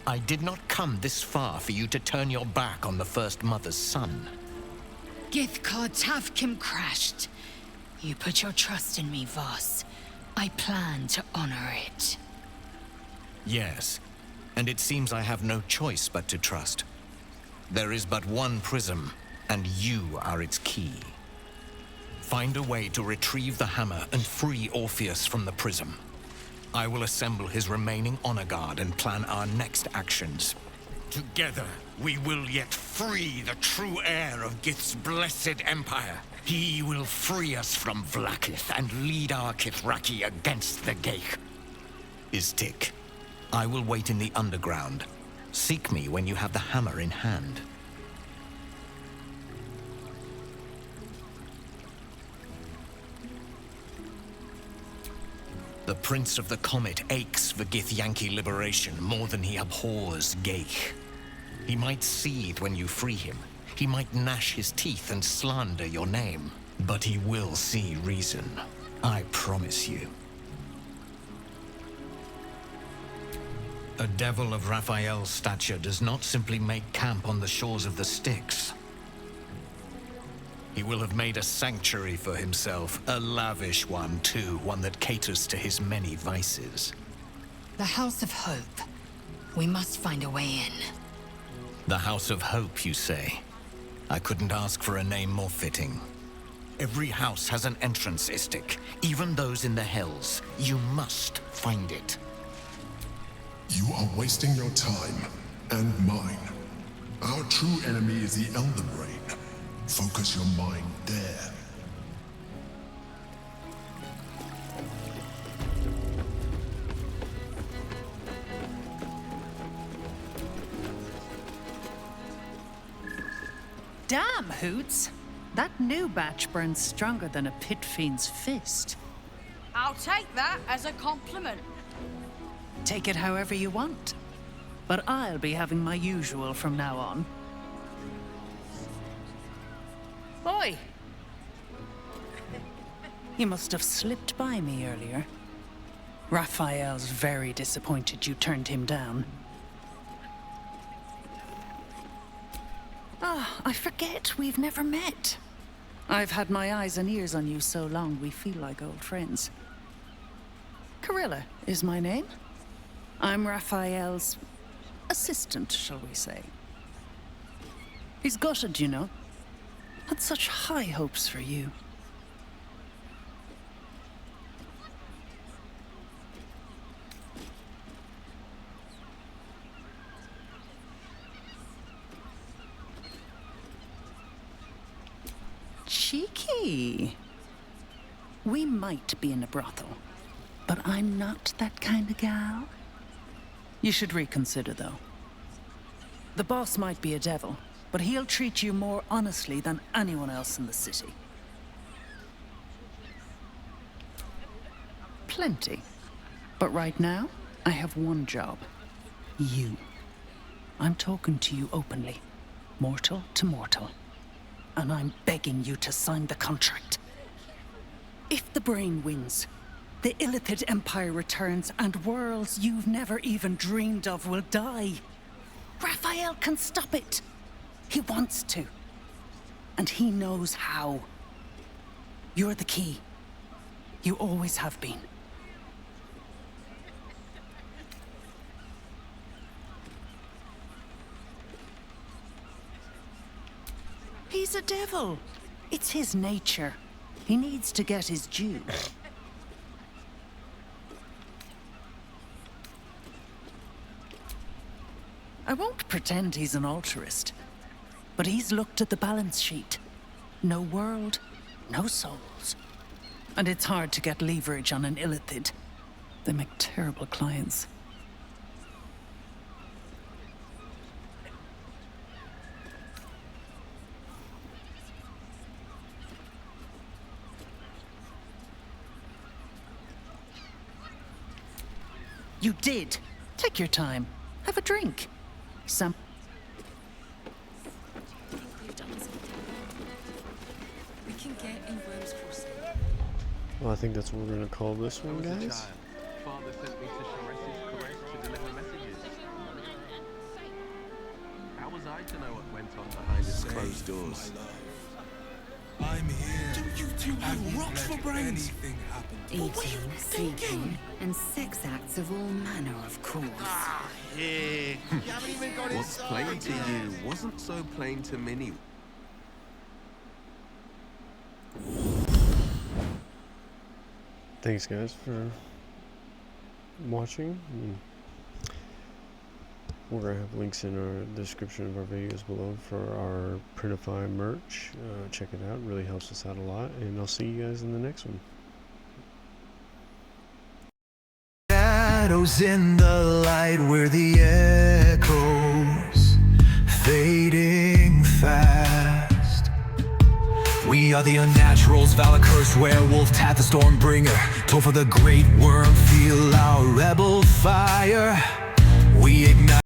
I did not come this far for you to turn your back on the First Mother's son. Githkar Tavkim crashed. You put your trust in me, Voss. I plan to honor it. Yes, and it seems I have no choice but to trust. There is but one prism, and you are its key. Find a way to retrieve the hammer and free Orpheus from the prism. I will assemble his remaining honor guard and plan our next actions. Together, we will yet free the true heir of Gith's blessed empire. He will free us from Vlaakith and lead our Kithraki against the Geich. Istik, I will wait in the underground. Seek me when you have the hammer in hand. The Prince of the Comet aches for Githyanki liberation more than he abhors Geich. He might seethe when you free him. He might gnash his teeth and slander your name. But he will see reason. I promise you. A devil of Raphael's stature does not simply make camp on the shores of the Styx. He will have made a sanctuary for himself, a lavish one too, one that caters to his many vices. The House of Hope. We must find a way in. The House of Hope, you say? I couldn't ask for a name more fitting. Every house has an entrance, Istik, even those in the Hells. You must find it. You are wasting your time, and mine. Our true enemy is the Elder Brain. Focus your mind there. Damn, Hoots! That new batch burns stronger than a pit fiend's fist. I'll take that as a compliment. Take it however you want. But I'll be having my usual from now on. Oi! You must have slipped by me earlier. Raphael's very disappointed you turned him down. Ah, I forget we've never met. I've had my eyes and ears on you so long we feel like old friends. Carilla is my name. I'm Raphael's assistant, shall we say. He's gutted, you know. Had such high hopes for you. Cheeky. We might be in a brothel, but I'm not that kind of gal. You should reconsider, though. The boss might be a devil, but he'll treat you more honestly than anyone else in the city. Plenty. But right now, I have one job. You. I'm talking to you openly, mortal to mortal. And I'm begging you to sign the contract. If the brain wins, the Illithid Empire returns and worlds you've never even dreamed of will die. Raphael can stop it. He wants to. And he knows how. You're the key. You always have been. He's a devil. It's his nature. He needs to get his due. I won't pretend he's an altruist, but he's looked at the balance sheet. No world, no souls. And it's hard to get leverage on an Illithid. They make terrible clients. You did. Take your time. Have a drink. Some... We can get in Worm's Crossing. Well, I think that's what we're gonna call this one, guys. Father sent me to Sharesis Correct to deliver messages. How was I to know what went on behind its closed doors? I'm here. Don't you two have rocks for brains? Eating, sleeping, and sex acts of all manner, of course. Here. You haven't even got what's plain to you wasn't so plain to many. Thanks, guys, for watching. We're going to have links in our description of our videos below for our Printify merch. Check it out. It really helps us out a lot. And I'll see you guys in the next one. Shadows in the light where the echoes fading fast. We are the Unnaturals, Valor-cursed werewolf, Tat the Stormbringer. Toll for the great worm, feel our rebel fire. We ignite.